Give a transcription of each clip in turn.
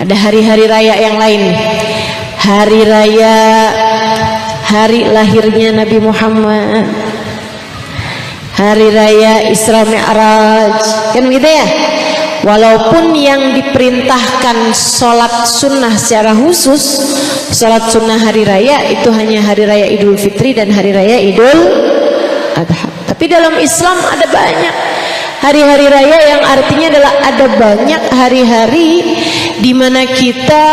Ada hari-hari raya yang lain. Hari raya hari lahirnya Nabi Muhammad, hari raya Isra Mi'raj, kan gitu ya. Walaupun yang diperintahkan sholat sunnah secara khusus, sholat sunnah hari raya itu hanya hari raya Idul Fitri dan hari raya Idul Adha. Tapi dalam Islam ada banyak hari-hari raya yang artinya adalah ada banyak hari-hari di mana kita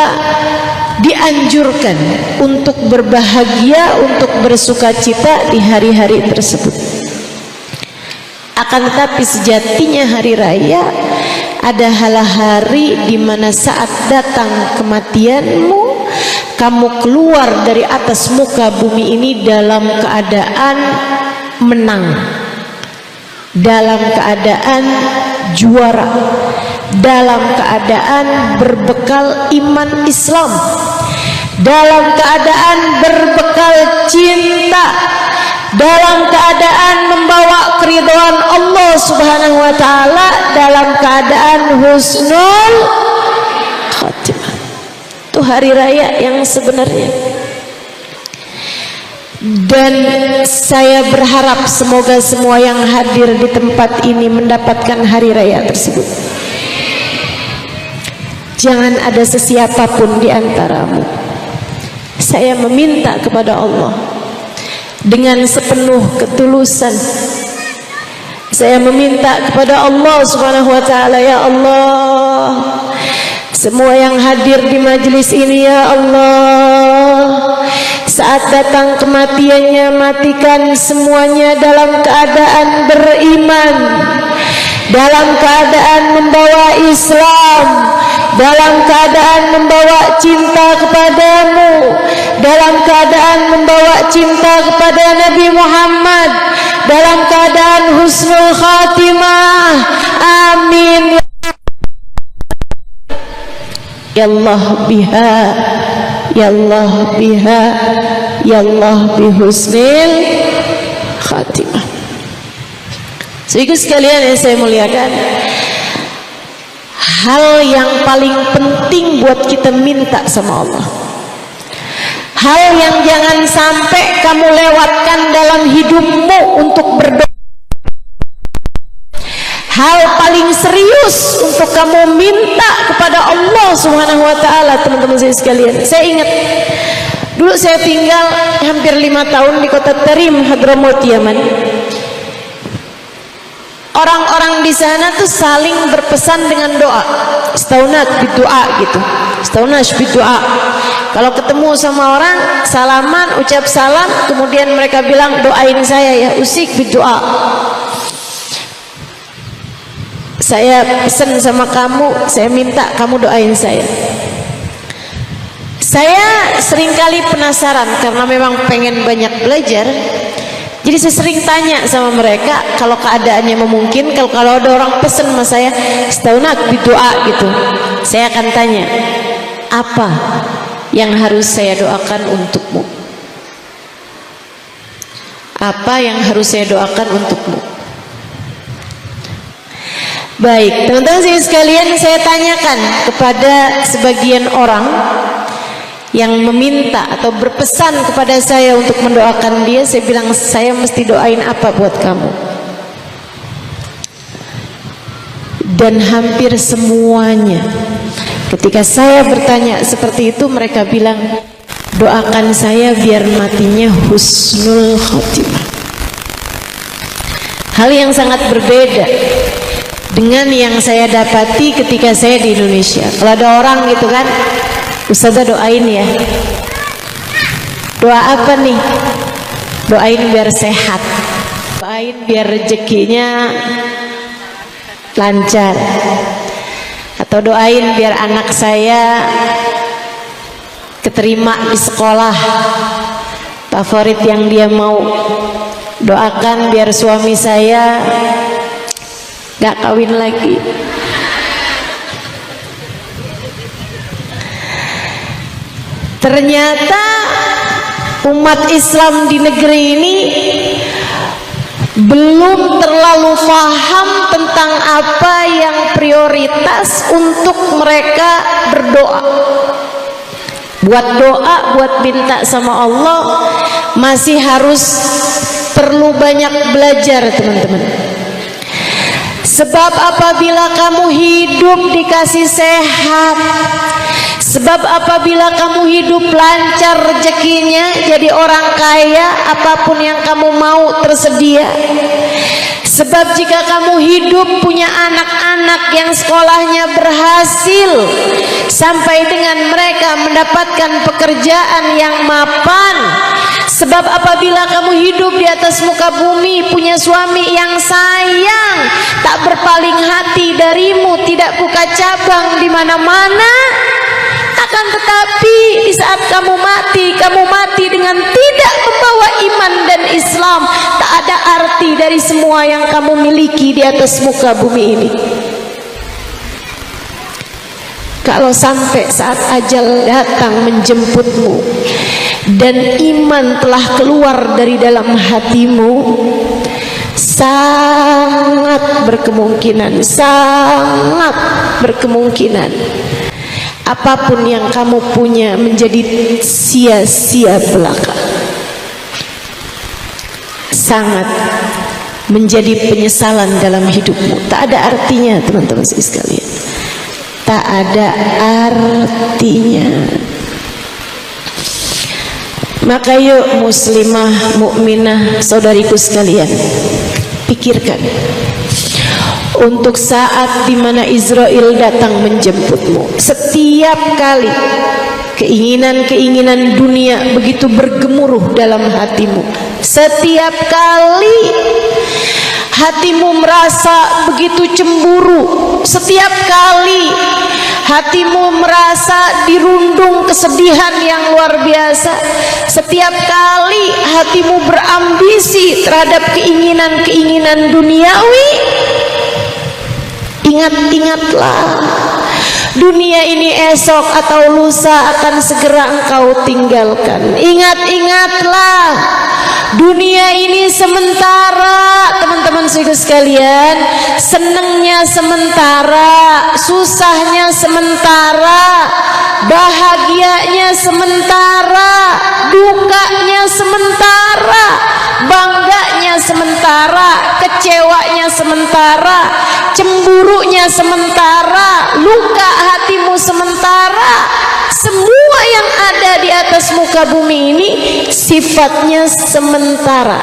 dianjurkan untuk berbahagia, untuk bersukacita di hari-hari tersebut. Akan tetapi sejatinya hari raya adalah hari di mana saat datang kematianmu, kamu keluar dari atas muka bumi ini dalam keadaan menang, dalam keadaan juara, dalam keadaan berbekal iman Islam, dalam keadaan berbekal cinta, dalam keadaan membawa keridhaan Allah Subhanahu wa taala, dalam keadaan husnul khatimah. Itu hari raya yang sebenarnya. Dan saya berharap semoga semua yang hadir di tempat ini mendapatkan hari raya tersebut. Jangan ada sesiapapun di antaramu. Saya meminta kepada Allah dengan sepenuh ketulusan. Saya meminta kepada Allah Subhanahu wa taala, ya Allah, semua yang hadir di majelis ini, ya Allah, saat datang kematiannya, matikan semuanya dalam keadaan beriman, dalam keadaan membawa Islam, dalam keadaan membawa cinta kepadamu, dalam keadaan membawa cinta kepada Nabi Muhammad, dalam keadaan husnul khatimah. Amin ya Allah biha, ya Allah biha, ya Allah bihusnil khatimah. Sehingga sekalian yang saya muliakan, hal yang paling penting buat kita minta sama Allah, hal yang jangan sampai kamu lewatkan dalam hidupmu untuk berdoa, hal paling serius untuk kamu minta kepada Allah Subhanahu wa taala. Teman-teman saya sekalian, saya ingat dulu saya tinggal hampir 5 tahun di kota Tarim, Hadramaut, Yaman. Orang-orang di sana tuh saling berpesan dengan doa, istaunat bidoa gitu, istaunash bidoa. Kalau ketemu sama orang, salaman, ucap salam, kemudian mereka bilang, doain saya ya, usik bidoa. Saya pesan sama kamu, saya minta kamu doain saya. Saya seringkali penasaran karena memang pengen banyak belajar. Jadi saya sering tanya sama mereka, kalau keadaannya memungkinkan, kalau ada orang pesen sama saya istaunat bidoa gitu, saya akan tanya, apa yang harus saya doakan untukmu? Apa yang harus saya doakan untukmu? Baik, teman-teman sekalian, saya tanyakan kepada sebagian orang yang meminta atau berpesan kepada saya untuk mendoakan dia. Saya bilang, saya mesti doain apa buat kamu? Dan hampir semuanya ketika saya bertanya seperti itu, mereka bilang, doakan saya biar matinya husnul khotimah. Hal yang sangat berbeda dengan yang saya dapati ketika saya di Indonesia. Kalau ada orang gitu kan, Ustazah doain ya. Doa apa nih? Doain biar sehat, doain biar rezekinya lancar, atau doain biar anak saya keterima di sekolah favorit yang dia mau. Doakan biar suami saya gak kawin lagi. Ternyata umat Islam di negeri ini belum terlalu paham tentang apa yang prioritas untuk mereka berdoa. Buat doa, buat minta sama Allah masih harus perlu banyak belajar, teman-teman. Sebab apabila kamu hidup dikasih sehat, sebab apabila kamu hidup lancar rezekinya, jadi orang kaya, apapun yang kamu mau tersedia. Sebab jika kamu hidup punya anak-anak yang sekolahnya berhasil, sampai dengan mereka mendapatkan pekerjaan yang mapan. Sebab apabila kamu hidup di atas muka bumi, punya suami yang sayang, tak berpaling hati darimu, tidak buka cabang di mana-mana. Akan tetapi di saat kamu mati dengan tidak membawa iman dan Islam. Tak ada arti dari semua yang kamu miliki di atas muka bumi ini. Kalau sampai saat ajal datang menjemputmu dan iman telah keluar dari dalam hatimu, sangat berkemungkinan apapun yang kamu punya menjadi sia-sia belaka. Sangat menjadi penyesalan dalam hidupmu. Tak ada artinya, teman-teman sekalian. Tak ada artinya. Maka yuk muslimah, mukminah, saudariku sekalian, pikirkan untuk saat dimana Israel datang menjemputmu. Setiap kali keinginan-keinginan dunia begitu bergemuruh dalam hatimu, setiap kali hatimu merasa begitu cemburu, setiap kali hatimu merasa dirundung kesedihan yang luar biasa, setiap kali hatimu berambisi terhadap keinginan-keinginan duniawi, ingat-ingatlah, dunia ini esok atau lusa akan segera engkau tinggalkan. Ingat-ingatlah, dunia ini sementara, teman-teman sekalian. Senengnya sementara, susahnya sementara, bahagianya sementara, dukanya sementara, bangganya sementara, kecewanya sementara, cemburunya sementara, luka hatimu sementara. Semua yang ada di atas muka bumi ini sifatnya sementara.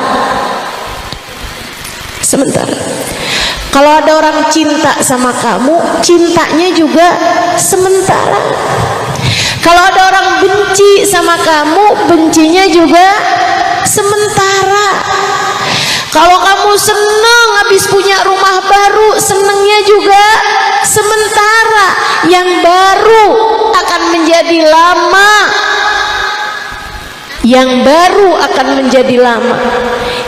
Sementara. Kalau ada orang cinta sama kamu, cintanya juga sementara. Kalau ada orang benci sama kamu, bencinya juga sementara. Kalau kamu senang habis punya rumah baru, senangnya juga sementara. Yang baru akan menjadi lama. Yang baru akan menjadi lama.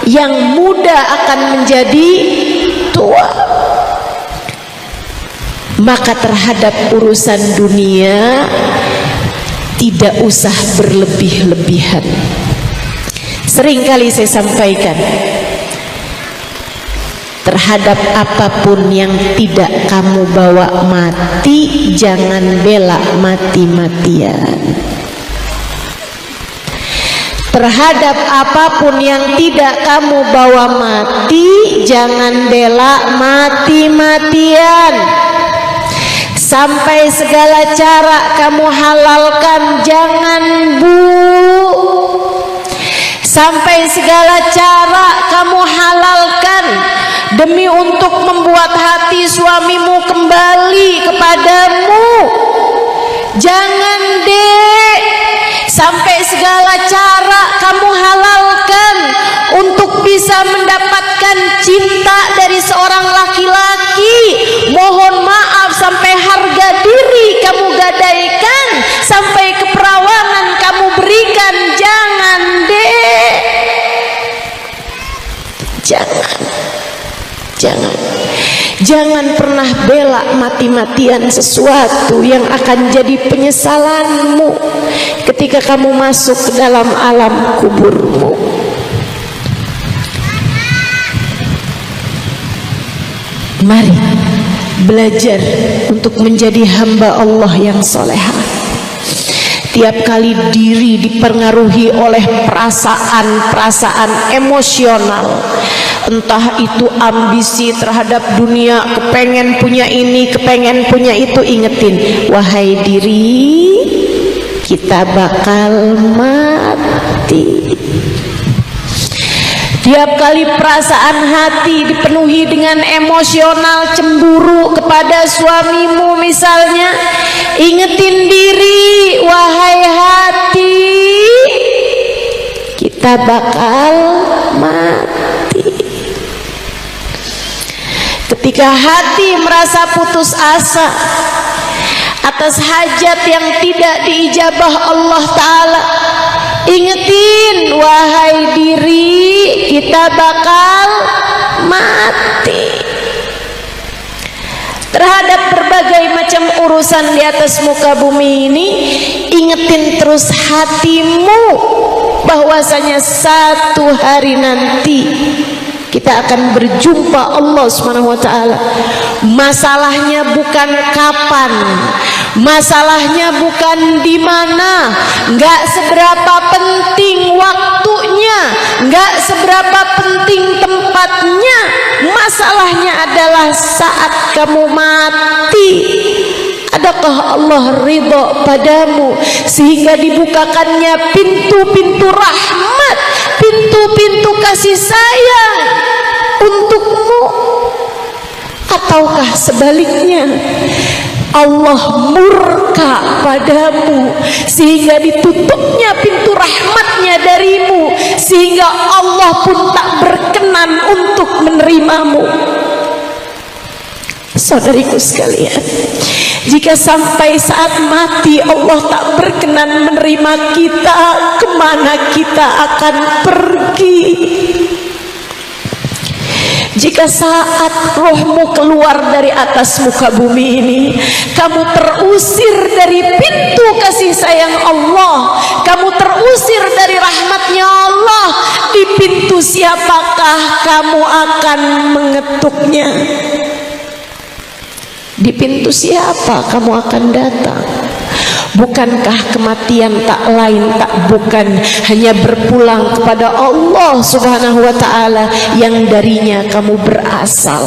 Yang muda akan menjadi tua. Maka terhadap urusan dunia tidak usah berlebih-lebihan. Seringkali saya sampaikan, terhadap apapun yang tidak kamu bawa mati, jangan bela mati-matian. Terhadap apapun yang tidak kamu bawa mati, jangan bela mati-matian. Sampai segala cara kamu halalkan, jangan bu. Sampai segala cara kamu halalkan demi untuk membuat hati suamimu kembali kepadamu. Jangan dek. Sampai segala cara kamu halalkan untuk bisa mendapatkan cinta dari seorang laki-laki. Mohon maaf, sampai harga diri kamu gadaikan, sampai keperawanan kamu berikan. Jangan dek. Jangan pernah bela mati-matian sesuatu yang akan jadi penyesalanmu ketika kamu masuk ke dalam alam kuburmu. Mari belajar untuk menjadi hamba Allah yang soleha. Tiap kali diri dipengaruhi oleh perasaan-perasaan emosional, entah itu ambisi terhadap dunia, kepengen punya ini, kepengen punya itu, ingetin, wahai diri, kita bakal mati. Tiap kali perasaan hati dipenuhi dengan emosional cemburu kepada suamimu misalnya, ingetin diri, wahai hati, kita bakal mati. Ketika hati merasa putus asa atas hajat yang tidak diijabah Allah Ta'ala, ingetin, wahai diri, kita bakal mati. Terhadap berbagai macam urusan di atas muka bumi ini, ingetin terus hatimu bahwasanya satu hari nanti kita akan berjumpa Allah Subhanahu wa taala. Masalahnya bukan kapan, masalahnya bukan di mana, enggak seberapa penting waktunya, enggak seberapa penting tempatnya. Masalahnya adalah saat kamu mati, adakah Allah ridha padamu sehingga dibukakannya pintu-pintu rahmat, pintu-pintu kasih sayang untukmu, ataukah sebaliknya Allah murka padamu sehingga ditutupnya pintu rahmatnya darimu sehingga Allah pun tak berkenan untuk menerimamu. Saudariku sekalian, jika sampai saat mati Allah tak berkenan menerima kita, kemana kita akan pergi? Jika saat rohmu keluar dari atas muka bumi ini, kamu terusir dari pintu kasih sayang Allah, kamu terusir dari rahmatnya Allah, di pintu siapakah kamu akan mengetuknya? Di pintu siapa kamu akan datang? Bukankah kematian tak lain tak bukan hanya berpulang kepada Allah Subhanahu wa ta'ala yang darinya kamu berasal?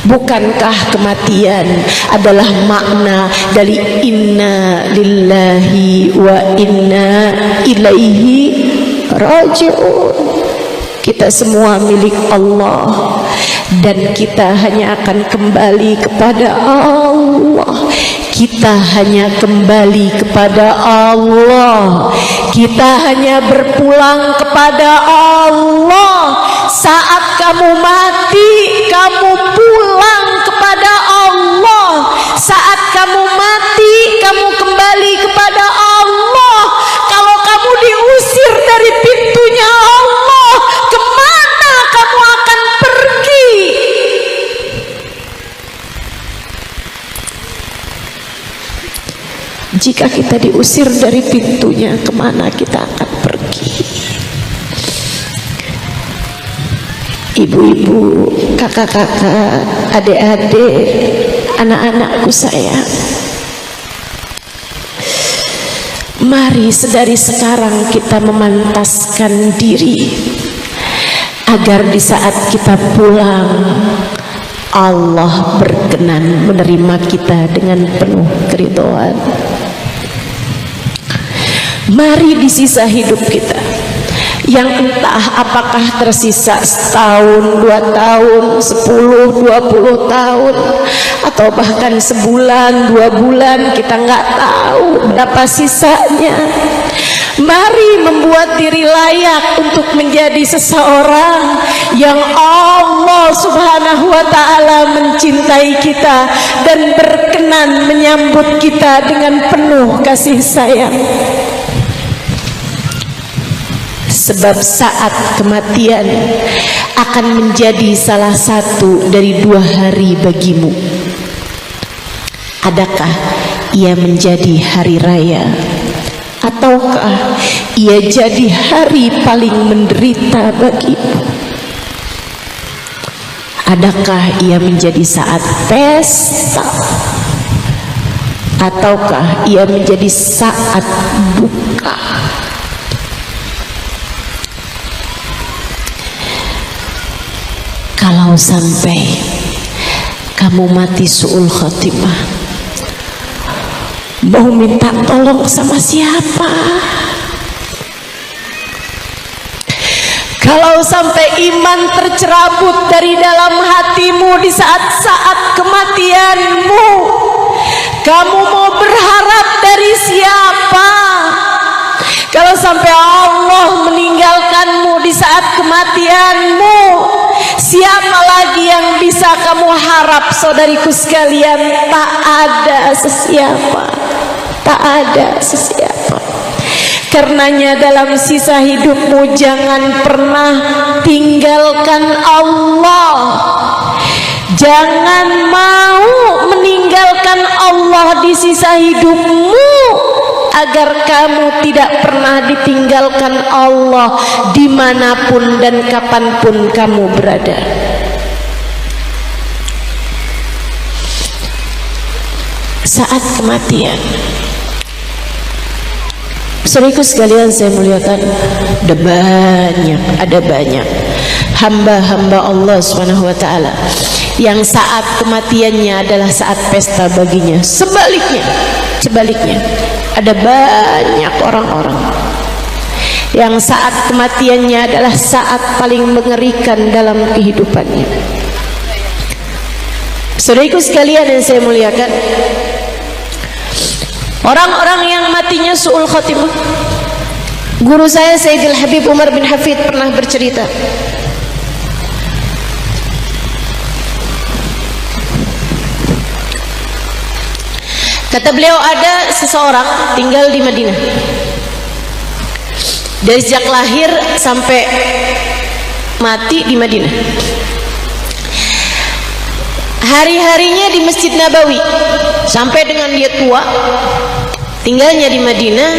Bukankah kematian adalah makna dari inna lillahi wa inna ilaihi raji'un? Kita semua milik Allah dan kita hanya akan kembali kepada Allah. Kita hanya kembali kepada Allah. Kita hanya berpulang kepada Allah. Saat kamu mati, kamu pulang kepada Allah. Saat kamu mati, kamu kembali kepada Allah. Kalau kamu diusir dari pintunya Allah, kemana kamu akan pergi? Jika kita diusir dari pintunya, kemana kita akan pergi? Ibu-ibu, kakak-kakak, adik-adik, anak-anakku sayang, mari sedari sekarang kita memantaskan diri agar di saat kita pulang Allah berkenan menerima kita dengan penuh keridhaan. Mari di sisa hidup kita yang entah apakah tersisa setahun, 2 tahun, 10, 20 tahun, atau bahkan sebulan, 2 bulan, kita nggak tahu berapa sisanya. Mari membuat diri layak untuk menjadi seseorang yang Allah Subhanahu wa ta'ala mencintai kita dan berkenan menyambut kita dengan penuh kasih sayang. Sebab saat kematian akan menjadi salah satu dari 2 hari bagimu. Adakah ia menjadi hari raya, ataukah ia jadi hari paling menderita bagimu? Adakah ia menjadi saat pesta ataukah ia menjadi saat duka? Kalau sampai kamu mati su'ul khatimah, mau minta tolong sama siapa? Kalau sampai iman tercerabut dari dalam hatimu di saat-saat kematianmu, kamu mau berharap dari siapa? Kalau sampai Allah meninggalkanmu di saat kematianmu, siapa lagi yang bisa kamu harap? Saudariku sekalian, tak ada sesiapa, tak ada sesiapa. Karenanya dalam sisa hidupmu jangan pernah tinggalkan Allah. Jangan mau meninggalkan Allah di sisa hidupmu, agar kamu tidak pernah ditinggalkan Allah dimanapun dan kapanpun kamu berada. Saat kematian, saudaraku sekalian saya muliakan, ada banyak hamba-hamba Allah Subhanahu wa taala yang saat kematiannya adalah saat pesta baginya. Sebaliknya ada banyak orang-orang yang saat kematiannya adalah saat paling mengerikan dalam kehidupannya. Saudaraku sekalian yang saya muliakan, orang-orang yang matinya su'ul khatimah, guru saya Sayyidil Habib Umar bin Hafid pernah bercerita, kata beliau, ada seseorang tinggal di Madinah dari sejak lahir sampai mati di Madinah. Hari-harinya di Masjid Nabawi sampai dengan dia tua, tinggalnya di Madinah.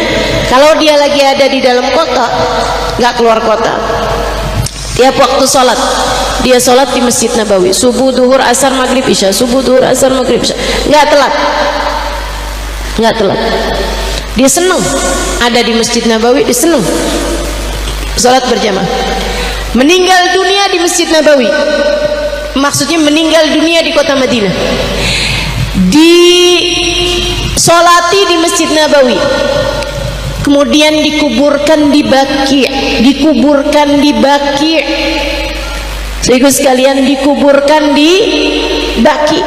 Kalau dia lagi ada di dalam kota, nggak keluar kota. Tiap waktu sholat, dia sholat di Masjid Nabawi, subuh, duhur, asar, maghrib, isya, subuh, duhur, asar, maghrib, isya, nggak telat. Dia senang ada di Masjid Nabawi, dia senang sholat berjamaah. Meninggal dunia di Masjid Nabawi, maksudnya meninggal dunia di kota Madinah, disolati di Masjid Nabawi, kemudian dikuburkan di Baqi'. Saudaraku sekalian, dikuburkan di Baqi'.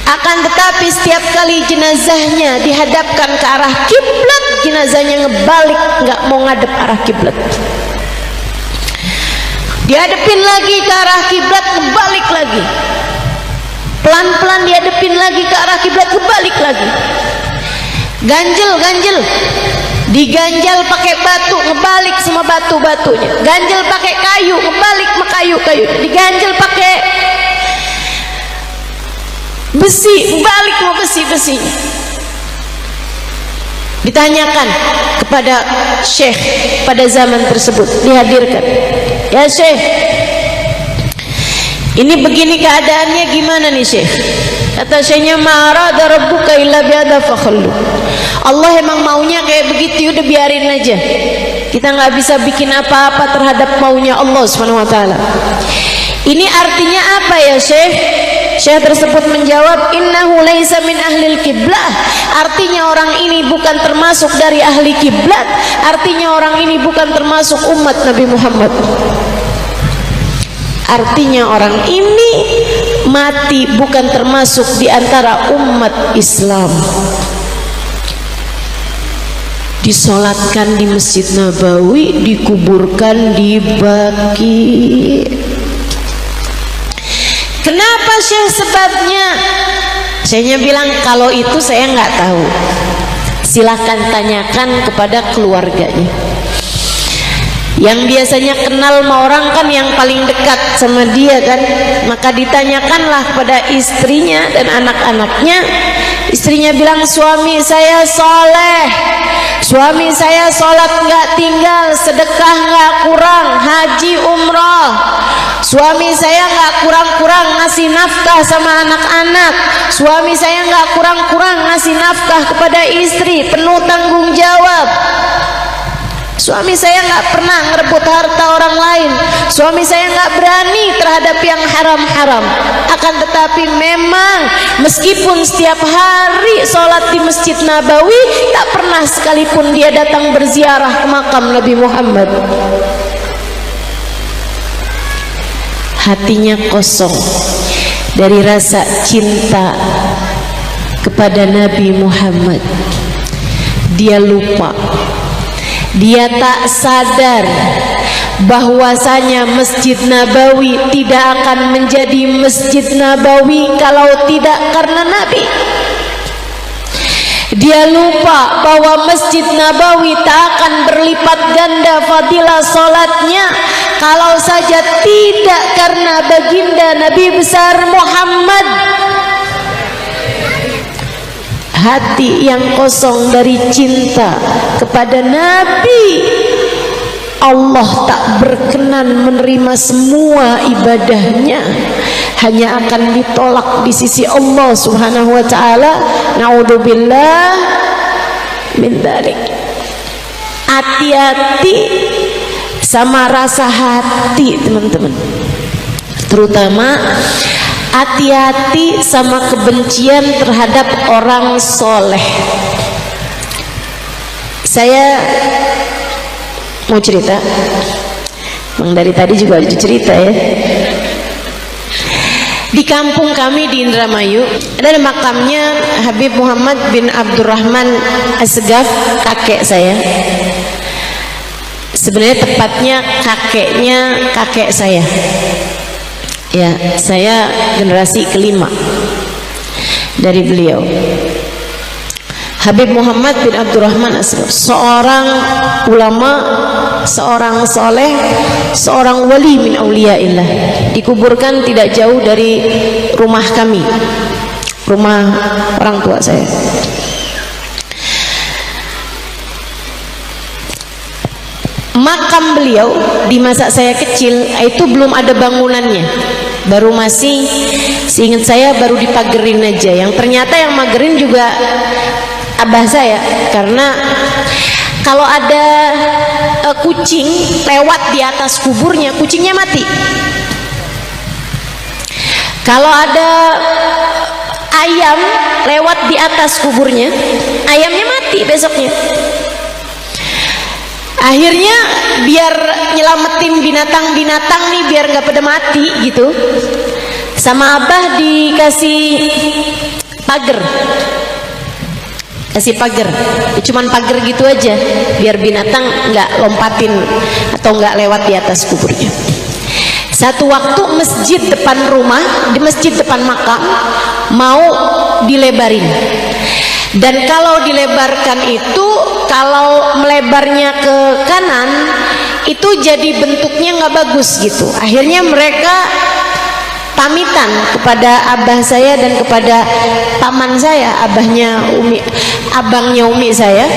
Akan tetapi setiap kali jenazahnya dihadapkan ke arah kiblat, jenazahnya ngebalik, nggak mau ngadep arah kiblat. Dihadepin lagi ke arah kiblat, ngebalik lagi. Pelan-pelan dihadepin lagi ke arah kiblat, ngebalik lagi. Ganjel, diganjal pakai batu, ngebalik sama batu-batunya. Ganjel pakai kayu, ngebalik sama kayu-kayu. Diganjel pakai besi, balik mau besi-besinya. Ditanyakan kepada syekh pada zaman tersebut, dihadirkan, ya syekh, ini begini keadaannya, gimana nih syekh? Kata syekhnya, ma'arada rabbuka illa bi'adha fakhallu. Allah emang maunya kayak begitu, udah biarin aja. Kita nggak bisa bikin apa-apa terhadap maunya Allah Subhanahu wa taala. Ini artinya apa ya syekh? Syekh tersebut menjawab, innahu laisa min ahlil kiblah. Artinya orang ini bukan termasuk dari ahli kiblat. Artinya orang ini bukan termasuk umat Nabi Muhammad. Artinya orang ini mati bukan termasuk di antara umat Islam. Disolatkan di Masjid Nabawi, dikuburkan di Baqi'. Kenapa syekh sebabnya? Syekhnya bilang, kalau itu saya nggak tahu, silahkan tanyakan kepada keluarganya. Yang biasanya kenal sama orang kan yang paling dekat sama dia kan, maka ditanyakanlah kepada istrinya dan anak-anaknya, Istrinya bilang, suami saya soleh, suami saya sholat nggak tinggal, sedekah nggak kurang, haji umroh, suami saya nggak kurang-kurang ngasih nafkah sama anak-anak, suami saya nggak kurang-kurang ngasih nafkah kepada istri, penuh tanggung jawab. Suami saya nggak pernah ngerebut harta orang lain. Suami saya nggak berani terhadap yang haram-haram. Akan tetapi memang meskipun setiap hari sholat di Masjid Nabawi, tak pernah sekalipun dia datang berziarah ke makam Nabi Muhammad. Hatinya kosong dari rasa cinta kepada Nabi Muhammad. Dia lupa, dia tak sadar bahwasanya Masjid Nabawi tidak akan menjadi Masjid Nabawi kalau tidak karena Nabi. Dia lupa bahwa Masjid Nabawi tak akan berlipat ganda fadilah solatnya kalau saja tidak karena baginda Nabi besar Muhammad. Hati yang kosong dari cinta kepada Nabi, Allah tak berkenan menerima semua ibadahnya, hanya akan ditolak di sisi Allah Subhanahu wa ta'ala. Na'udzubillah min dzalik. Hati-hati sama rasa hati, teman-teman. Terutama hati-hati sama kebencian terhadap orang soleh. Saya mau cerita, Bang dari tadi juga ada cerita ya. Di kampung kami di Indramayu ada makamnya Habib Muhammad bin Abdurrahman As-Segaf, kakek saya. Sebenarnya tepatnya kakeknya kakek saya. Ya, saya generasi kelima dari beliau. Habib Muhammad bin Abdurrahman As-Segaf, seorang ulama, seorang soleh, seorang wali min auliyaillah. Dikuburkan tidak jauh dari rumah kami, rumah orang tua saya. Makam beliau di masa saya kecil itu belum ada bangunannya, baru masih, seingat saya baru dipagerin aja. Yang ternyata yang magerin juga abah saya, karena kalau ada kucing lewat di atas kuburnya, kucingnya mati. Kalau ada ayam lewat di atas kuburnya, ayamnya mati besoknya. Akhirnya biar nyelamatin binatang-binatang nih, biar nggak pada mati gitu, sama abah dikasih pagar, kasih pagar, cuman pagar gitu aja, biar binatang nggak lompatin atau nggak lewat di atas kuburnya. Satu waktu masjid depan rumah, di masjid depan makam mau dilebarin. Dan kalau dilebarkan itu, kalau melebarnya ke kanan itu jadi bentuknya nggak bagus gitu. Akhirnya mereka pamitan kepada abah saya dan kepada paman saya, abangnya Umi saya,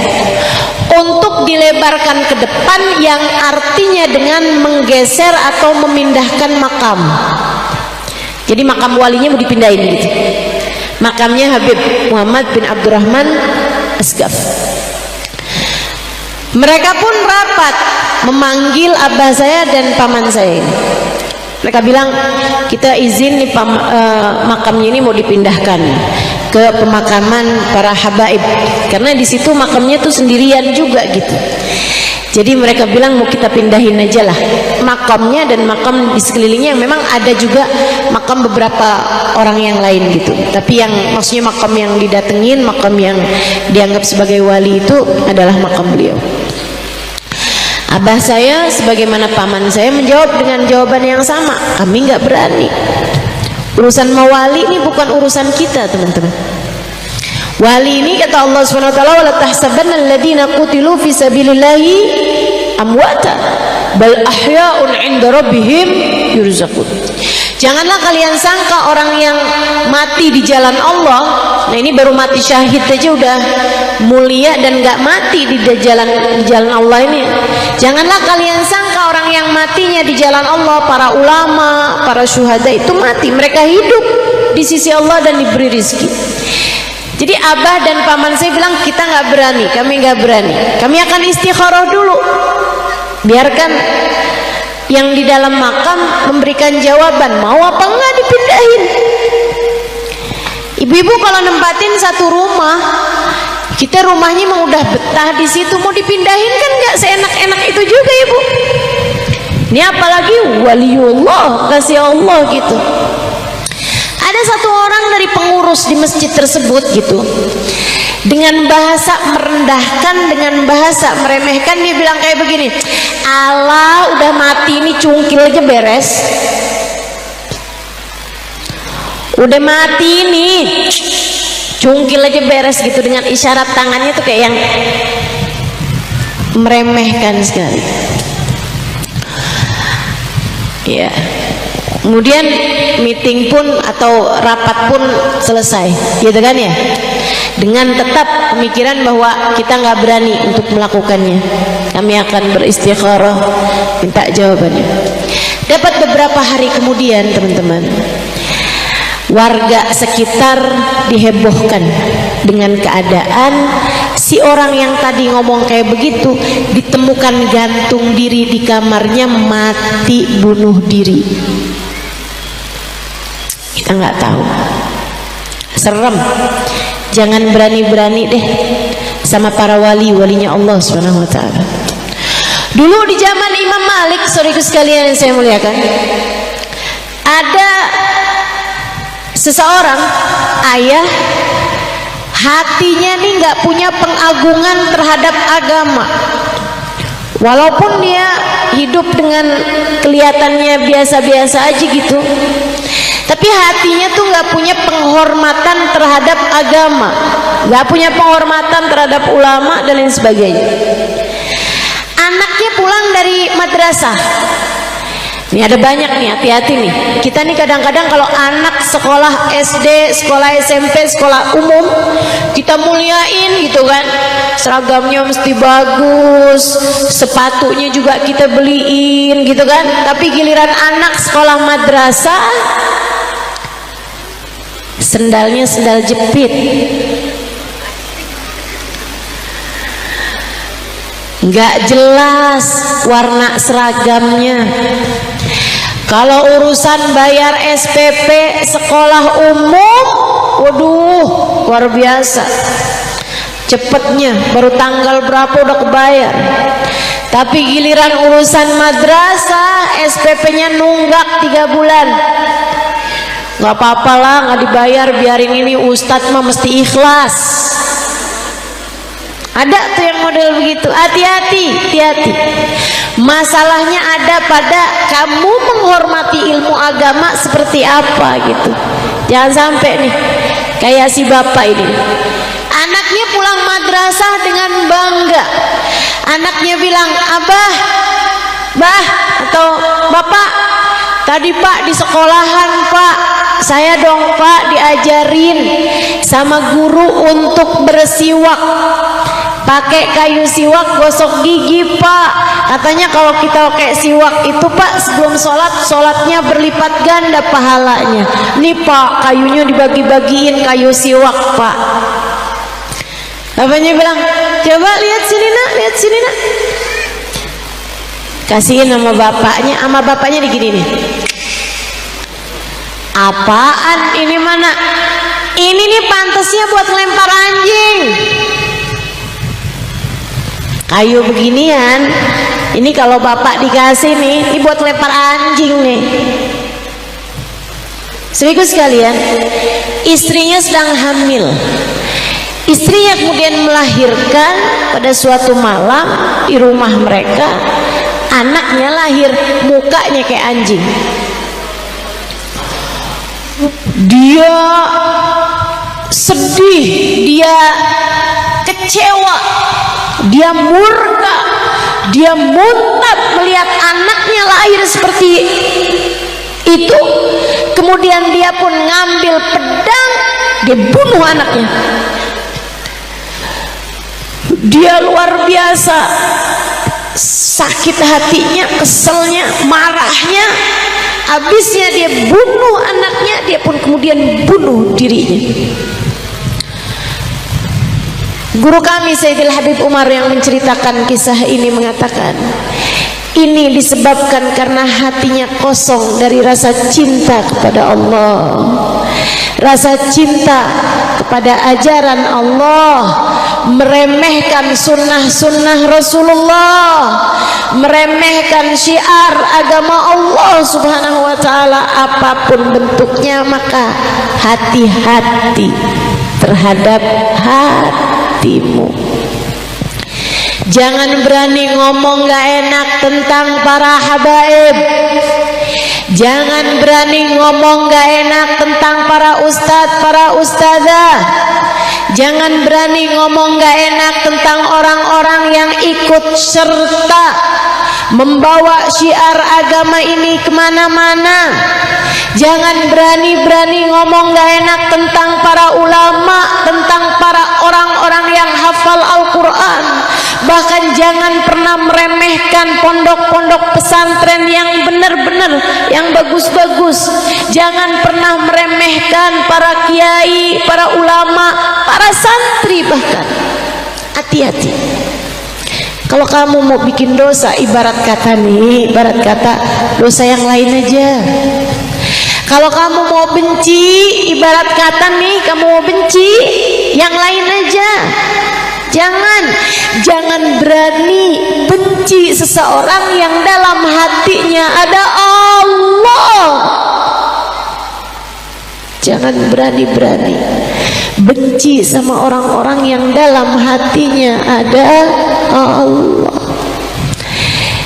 untuk dilebarkan ke depan, yang artinya dengan menggeser atau memindahkan makam. Jadi makam walinya mau dipindahin gitu. Makamnya Habib Muhammad bin Abdurrahman As-Segaf. Mereka pun rapat memanggil abah saya dan paman saya. Mereka bilang, kita izin nih makamnya ini mau dipindahkan ke pemakaman para habaib, karena di situ makamnya tuh sendirian juga gitu. Jadi mereka bilang mau kita pindahin aja lah makamnya dan makam di sekelilingnya, yang memang ada juga makam beberapa orang yang lain gitu. Tapi yang maksudnya makam yang didatengin, makam yang dianggap sebagai wali itu adalah makam beliau. Abah saya sebagaimana paman saya menjawab dengan jawaban yang sama, kami nggak berani. Urusan mawali ini bukan urusan kita, teman-teman. Wali ini kata Allah SWT, wala tahsabanna alladziina qutilu fi sabilillahi amwata bal ahya'un 'inda rabbihim yurzaqun. Janganlah kalian sangka orang yang mati di jalan Allah, nah ini baru mati syahid aja udah mulia dan gak mati di jalan Allah ini. Janganlah kalian sangka orang yang matinya di jalan Allah, para ulama, para syuhada itu mati, mereka hidup di sisi Allah dan diberi rizki. Jadi abah dan paman saya bilang, kita nggak berani, kami nggak berani, kami akan istikharah dulu, biarkan yang di dalam makam memberikan jawaban mau apa enggak dipindahin. Ibu-ibu kalau nempatin satu rumah, kita rumahnya mau udah betah di situ, mau dipindahin kan nggak seenak-enak itu juga, ibu. Ini apalagi waliullah, kasih Allah gitu. Ada satu orang dari pengurus di masjid tersebut gitu, dengan bahasa merendahkan, dengan bahasa meremehkan, dia bilang kayak begini, Allah udah mati ini cungkil aja beres, udah mati ini cungkil aja beres gitu, dengan isyarat tangannya tuh kayak yang meremehkan sekali. Ya, kemudian meeting pun atau rapat pun selesai, gitu kan ya, dengan tetap pemikiran bahwa kita nggak berani untuk melakukannya, kami akan beristikharah minta jawabannya. Dapat beberapa hari kemudian, teman-teman, warga sekitar dihebohkan dengan keadaan si orang yang tadi ngomong kayak begitu ditemukan gantung diri di kamarnya, mati bunuh diri. Kita nggak tahu, serem. Jangan berani-berani deh sama para walinya Allah Subhanahu wa taala. Dulu di zaman Imam Malik, saudaraku sekalian yang saya muliakan, ada seseorang ayah, hatinya nih nggak punya pengagungan terhadap agama, walaupun dia hidup dengan kelihatannya biasa-biasa aja gitu, tapi hatinya tuh nggak punya penghormatan terhadap agama, nggak punya penghormatan terhadap ulama dan lain sebagainya. Anaknya pulang dari madrasah. Ini ada banyak nih, hati-hati nih. Kita nih kadang-kadang kalau anak sekolah SD, sekolah SMP, sekolah umum, kita muliain gitu kan. Seragamnya mesti bagus, sepatunya juga kita beliin gitu kan. Tapi giliran anak sekolah madrasah, sendalnya sendal jepit, nggak jelas warna seragamnya. Kalau urusan bayar SPP sekolah umum, waduh luar biasa cepetnya, baru tanggal berapa udah kebayar. Tapi giliran urusan madrasah, SPP-nya nunggak 3 bulan. Nggak apa-apa lah, nggak dibayar, biarin ini ustadz mah mesti ikhlas. Ada tuh yang model begitu. Hati-hati, hati-hati. Masalahnya ada pada kamu menghormati ilmu agama seperti apa gitu. Jangan sampai nih kayak si bapak ini, anaknya pulang madrasah dengan bangga. Anaknya bilang, abah, bah, atau bapak, tadi pak di sekolahan pak, saya dong pak diajarin sama guru untuk bersiwak, pakai kayu siwak gosok gigi pak. Katanya kalau kita pakai siwak itu pak sebelum sholat, sholatnya berlipat ganda pahalanya. Nih pak, kayunya dibagi-bagiin, kayu siwak pak. Bapaknya bilang, coba lihat sini nak, lihat sini nak. Kasihin sama bapaknya, sama bapaknya digini nih. Apaan ini mana? Ini nih pantasnya buat lempar anjing. Kayu beginian, ini kalau bapak dikasih nih, ini buat lempar anjing nih. Saudaraku sekalian, istrinya sedang hamil. Istrinya kemudian melahirkan pada suatu malam di rumah mereka. Anaknya lahir, mukanya kayak anjing. Dia sedih, dia kecewa, dia murka, dia muntah melihat anaknya lahir seperti itu. kemudian dia pun ngambil pedang, dia bunuh anaknya. Dia luar biasa sakit hatinya, keselnya, marahnya. Habisnya dia bunuh anaknya, dia pun kemudian bunuh dirinya. Guru kami Sayyidil Habib Umar yang menceritakan kisah ini mengatakan, ini disebabkan karena hatinya kosong dari rasa cinta kepada Allah, rasa cinta kepada ajaran Allah, meremehkan sunnah-sunnah Rasulullah, meremehkan syiar agama Allah Subhanahu wa ta'ala apapun bentuknya. Maka hati-hati terhadap hatimu. Jangan berani ngomong gak enak tentang para habaib. Jangan berani ngomong gak enak tentang para ustadz, para ustadzah. Jangan berani ngomong gak enak tentang orang-orang yang ikut serta membawa syiar agama ini kemana-mana. Jangan berani-berani ngomong gak enak tentang para ulama, tentang para orang-orang yang hafal Al-Quran. Bahkan jangan pernah meremehkan pondok-pondok pesantren yang benar-benar, yang bagus-bagus. Jangan pernah meremehkan para kiai, para ulama, para santri bahkan. Hati-hati. Kalau kamu mau bikin dosa, ibarat kata nih, ibarat kata dosa yang lain aja. Kalau kamu mau benci, ibarat kata nih, kamu mau benci yang lain aja. Jangan berani benci seseorang yang dalam hatinya ada Allah. Jangan berani-berani benci sama orang-orang yang dalam hatinya ada Allah.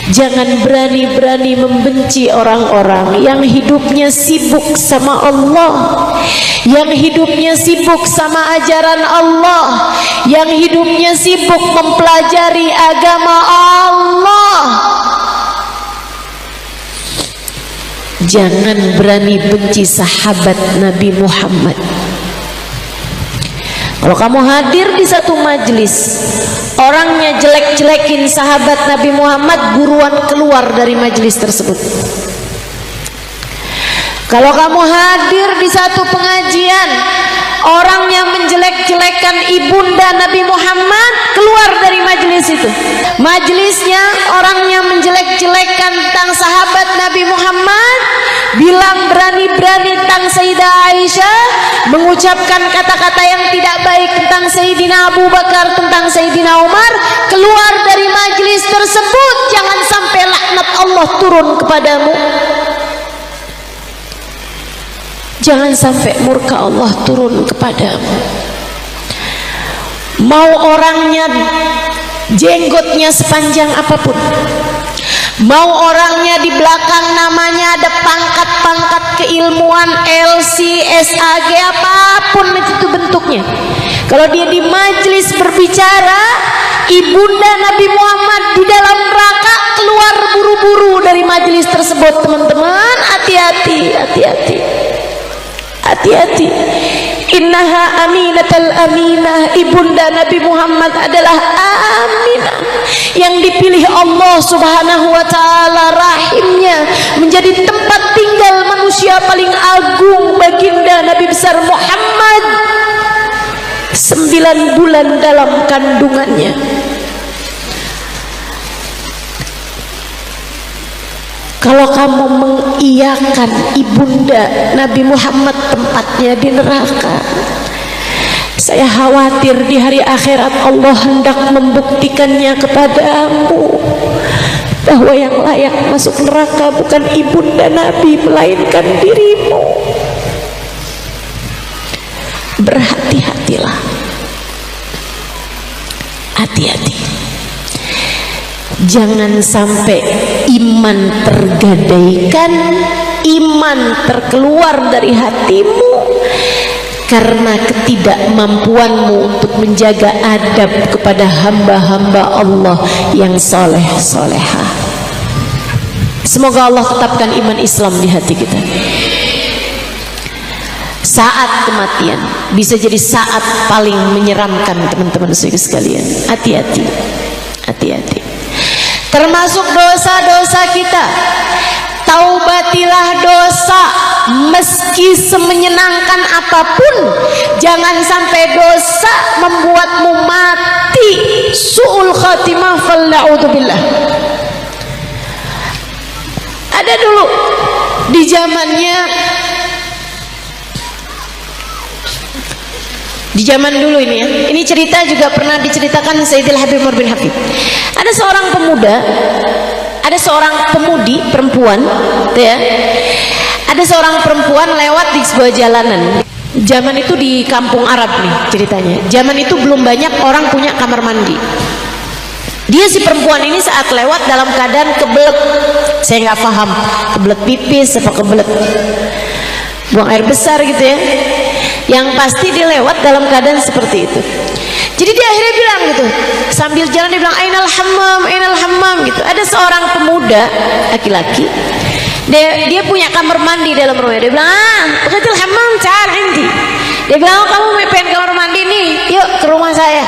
Jangan berani-berani membenci orang-orang yang hidupnya sibuk sama Allah, yang hidupnya sibuk sama ajaran Allah, yang hidupnya sibuk mempelajari agama Allah. Jangan berani benci sahabat Nabi Muhammad. Kalau kamu hadir di satu majelis, orangnya jelek-jelekin sahabat Nabi Muhammad, buruan keluar dari majelis tersebut. Kalau kamu hadir di satu pengajian, orangnya menjelek-jelekan ibunda Nabi Muhammad, keluar dari majelis itu. Majelisnya orangnya menjelek-jelekan tentang sahabat Nabi Muhammad, bilang berani-berani tentang Sayyidah Aisyah, mengucapkan kata-kata yang tidak baik tentang Sayyidina Abu Bakar, tentang Sayyidina Umar, keluar dari majelis tersebut. Jangan sampai laknat Allah turun kepadamu. Jangan sampai murka Allah turun kepadamu. Mau orangnya jenggotnya sepanjang apapun, mau orangnya di belakang namanya ada pangkat-pangkat keilmuan LC, SAG, apapun itu bentuknya, kalau dia di majelis berbicara ibunda Nabi Muhammad di dalam neraka, keluar buru-buru dari majelis tersebut. Teman-teman, hati-hati, hati-hati, hati-hati. Innaha aminatul aminah. Ibunda Nabi Muhammad adalah Aminah yang dipilih Allah Subhanahu wa ta'ala, rahimnya menjadi tempat tinggal manusia paling agung, baginda Nabi besar Muhammad 9 bulan dalam kandungannya. Kalau kamu mengiyakan ibunda Nabi Muhammad tempatnya di neraka, saya khawatir di hari akhirat Allah hendak membuktikannya kepadamu bahwa yang layak masuk neraka bukan ibunda Nabi melainkan dirimu. Berhati-hatilah, hati-hati. Jangan sampai iman tergadaikan, iman terkeluar dari hatimu karena ketidakmampuanmu untuk menjaga adab kepada hamba-hamba Allah yang soleh-solehah. Semoga Allah tetapkan iman Islam di hati kita. saat kematian bisa jadi saat paling menyeramkan, teman-teman sekalian. Hati-hati, hati-hati. Termasuk dosa-dosa kita. Taubatilah dosa, meski semenyenangkan apapun. Jangan sampai dosa membuatmu mati su'ul khatimah, falna'udzubillah. Ada dulu di zamannya, di zaman dulu ini ya, ini cerita juga pernah diceritakan Sayyidil Habib Umar bin Habib. Ada seorang pemuda, ada seorang pemudi perempuan, ya. Ada seorang perempuan lewat di sebuah jalanan. Zaman itu di kampung Arab nih ceritanya. Zaman itu belum banyak orang punya kamar mandi. Dia si perempuan ini saat lewat dalam keadaan kebelet. Saya nggak paham, kebelet pipis apa kebelet buang air besar gitu ya. Yang pasti dia lewat dalam keadaan seperti itu. Jadi dia akhirnya bilang gitu, sambil jalan dia bilang ainal hammam gitu. Ada seorang pemuda laki-laki, dia punya kamar mandi dalam rumah. Dia bilang, begitul hammam ta'al indi. Dia bilang, oh, kamu pengen kamar mandi nih, yuk ke rumah saya.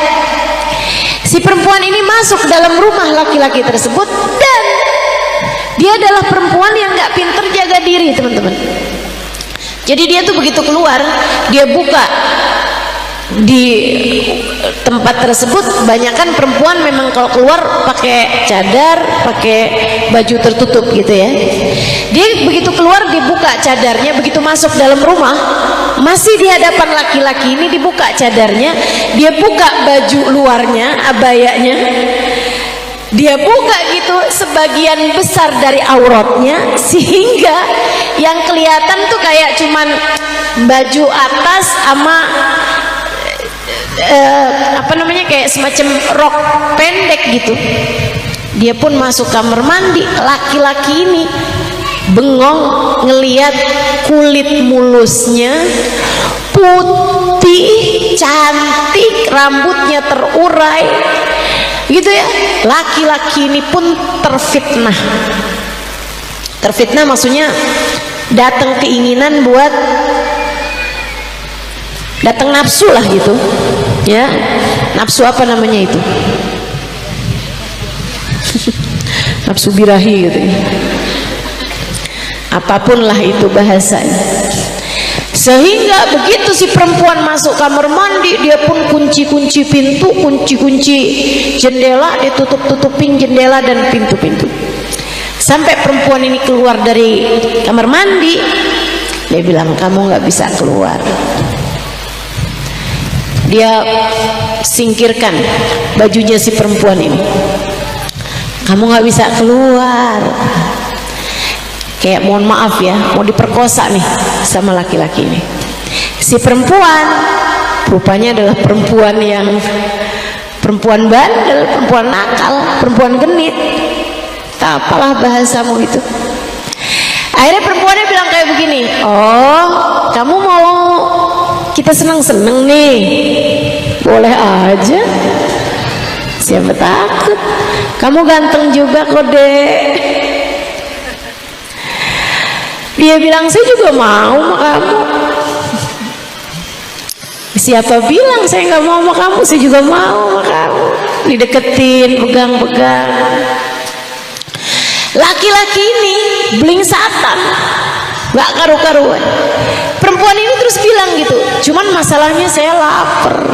Si perempuan ini masuk dalam rumah laki-laki tersebut, dan dia adalah perempuan yang nggak pinter jaga diri, teman-teman. Jadi dia tuh begitu keluar, dia buka di tempat tersebut. Banyakan perempuan memang kalau keluar pakai cadar, pakai baju tertutup gitu ya. Dia begitu keluar dibuka cadarnya, begitu masuk dalam rumah masih di hadapan laki-laki ini dibuka cadarnya, dia buka baju luarnya, abayanya. Dia buka gitu sebagian besar dari auratnya, sehingga yang kelihatan tuh kayak cuman baju atas sama apa namanya, kayak semacam rok pendek gitu. Dia pun masuk kamar mandi. Laki-laki ini bengong ngeliat kulit mulusnya putih cantik, rambutnya terurai gitu ya. Laki-laki ini pun terfitnah. Terfitnah maksudnya datang keinginan buat, datang nafsu lah gitu ya. Nafsu apa namanya itu? Nafsu birahi gitu ya. Apapun lah itu bahasanya. Sehingga begitu si perempuan masuk kamar mandi, dia pun kunci-kunci pintu, kunci-kunci jendela, ditutup-tutupin jendela dan pintu-pintu. Sampai perempuan ini keluar dari kamar mandi, dia bilang, kamu nggak bisa keluar. Dia singkirkan bajunya si perempuan ini. Kamu nggak bisa keluar. Kayak mohon maaf ya, mau diperkosa nih sama laki-laki ini. Si perempuan rupanya adalah perempuan yang perempuan bandel, perempuan nakal, perempuan genit. Tak apalah bahasamu itu. Akhirnya perempuannya bilang kayak begini, oh kamu mau kita senang-senang nih, boleh aja, siapa takut, kamu ganteng juga kok dek. Dia bilang, saya juga mau sama kamu. Siapa bilang saya nggak mau sama kamu? Saya juga mau sama kamu. Dideketin, pegang-pegang. Laki-laki ini beling satan, nggak karu-karuan. Perempuan ini terus bilang gitu, cuman masalahnya saya lapar.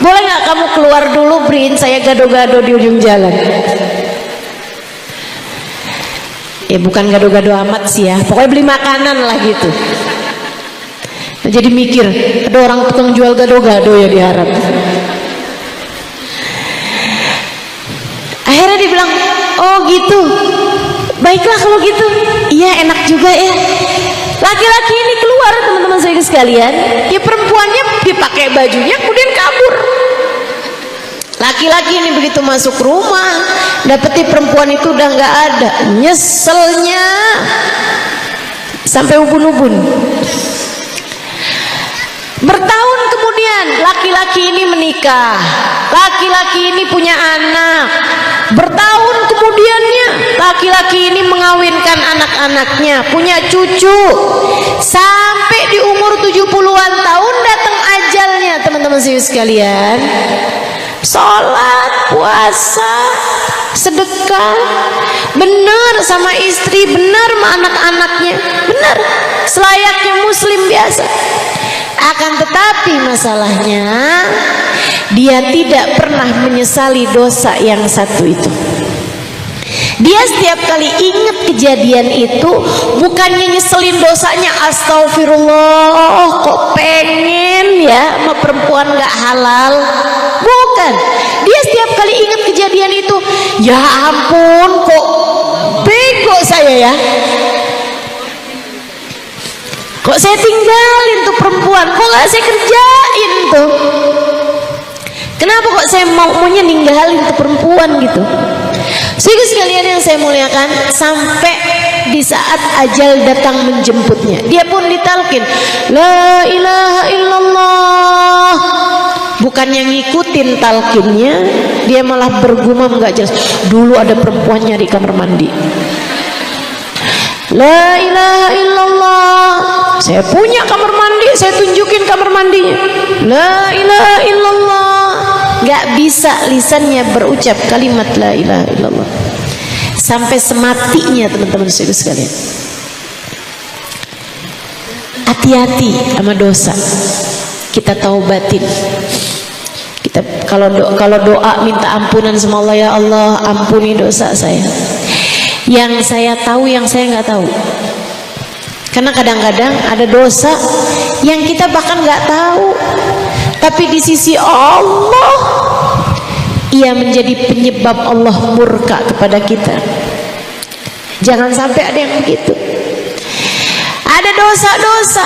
Boleh nggak kamu keluar dulu, beliin saya gado-gado di ujung jalan? Ya bukan gado-gado amat sih ya, pokoknya beli makanan lah gitu. Nah, jadi mikir, ada orang tukang jual gado-gado ya diharap. Akhirnya dia bilang, oh gitu, baiklah kalau gitu. Iya enak juga ya. Laki-laki ini keluar, teman-teman saya sekalian, ya perempuannya dipakai bajunya kemudian kabur. Laki-laki ini begitu masuk rumah, dapeti perempuan itu udah nggak ada, nyeselnya sampai ubun-ubun. Bertahun kemudian laki-laki ini menikah, laki-laki ini punya anak. Bertahun kemudiannya laki laki-laki ini mengawinkan anak-anaknya, punya cucu, sampai di umur 70-an tahun datang ajalnya, teman-teman sekalian. Sholat, puasa, sedekah, benar sama istri, benar sama anak-anaknya, benar selayaknya muslim biasa. Akan tetapi masalahnya dia tidak pernah menyesali dosa yang satu itu. Dia setiap kali ingat kejadian itu, bukannya nyeselin dosanya, astagfirullah kok pengen ya sama perempuan gak halal, bukan. Dia setiap kali ingat kejadian itu, ya ampun kok bego saya ya, kok saya tinggalin tuh perempuan, kok gak saya kerjain tuh, kenapa kok saya maunya ninggalin tuh perempuan gitu. Sehingga sekalian yang saya muliakan, sampai di saat ajal datang menjemputnya, dia pun ditalkin la ilaha illallah. Bukannya ngikutin talkinnya, dia malah bergumam gak jelas. Dulu ada perempuan nyari kamar mandi, la ilaha illallah, saya punya kamar mandi, saya tunjukin kamar mandinya, la ilaha illallah. Gak bisa lisannya berucap kalimat la ilaha illallah sampai sematinya, teman-teman sekalian. Hati-hati sama dosa, kita taubatin. Kita kalau doa minta ampunan sama Allah, ya Allah ampuni dosa saya, yang saya tahu, yang saya nggak tahu. Karena kadang-kadang ada dosa yang kita bahkan nggak tahu, tapi di sisi Allah ia menjadi penyebab Allah murka kepada kita. Jangan sampai ada yang begitu. Ada dosa-dosa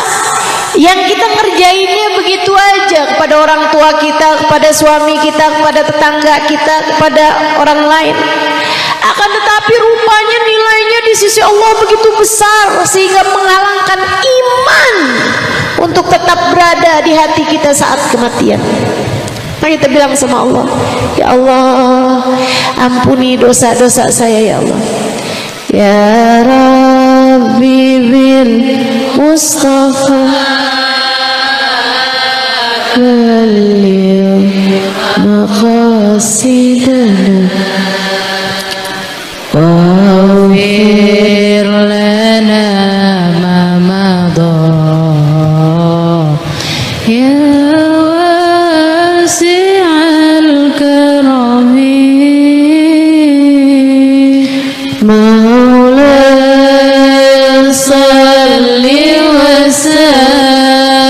yang kita ngerjainnya begitu aja kepada orang tua kita, kepada suami kita, kepada tetangga kita, kepada orang lain. Akan tetapi rupanya nilainya di sisi Allah begitu besar, sehingga menghalangkan iman untuk tetap berada di hati kita saat kematian. Maka kita bilang sama Allah, ya Allah ampuni dosa-dosa saya ya Allah. Ya Rabbi bil Mustafa balligh maqasidana waghfir lana ma madha ya wasi'al karami maula salli wa sallim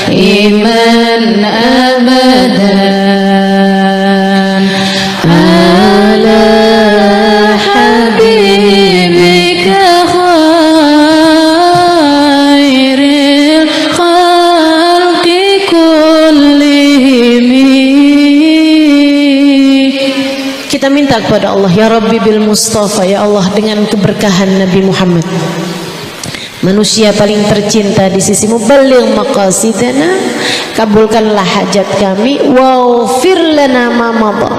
daiman abadan ala habibika khairil khalqi kullihim. Kita minta kepada Allah, ya Rabbi bil Mustafa, ya Allah dengan keberkahan Nabi Muhammad, manusia paling tercinta di sisimu, balligh maqasidana, kabulkanlah hajat kami, waghfir lana ma madha,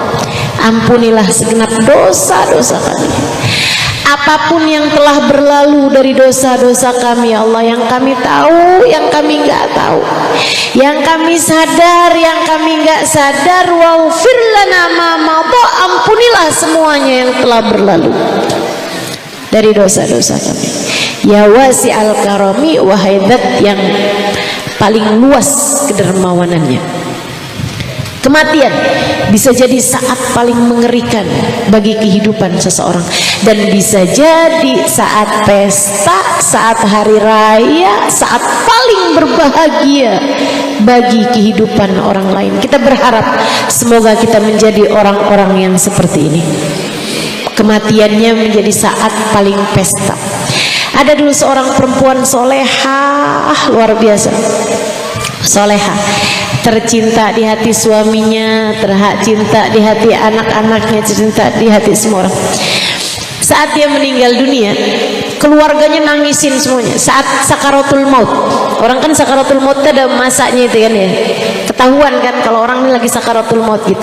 ampunilah segenap dosa-dosa kami, apapun yang telah berlalu dari dosa-dosa kami ya Allah, yang kami tahu, yang kami nggak tahu, yang kami sadar, yang kami nggak sadar. Waghfir lana ma madha, ampunilah semuanya yang telah berlalu dari dosa-dosa kami. Ya wasi'al karami, wahai zat yang paling luas kedermawanannya. Kematian bisa jadi saat paling mengerikan bagi kehidupan seseorang, dan bisa jadi saat pesta, saat hari raya, saat paling berbahagia bagi kehidupan orang lain. Kita berharap semoga kita menjadi orang-orang yang seperti ini. Kematiannya menjadi saat paling pesta. Ada dulu seorang perempuan solehah, luar biasa, solehah, tercinta di hati suaminya, tercinta di hati anak-anaknya, tercinta di hati semua orang. Saat dia meninggal dunia, keluarganya nangisin semuanya. Saat sakaratul maut, orang kan sakaratul maut ada masanya itu kan ya, ketahuan kan kalau orang ini lagi sakaratul maut gitu.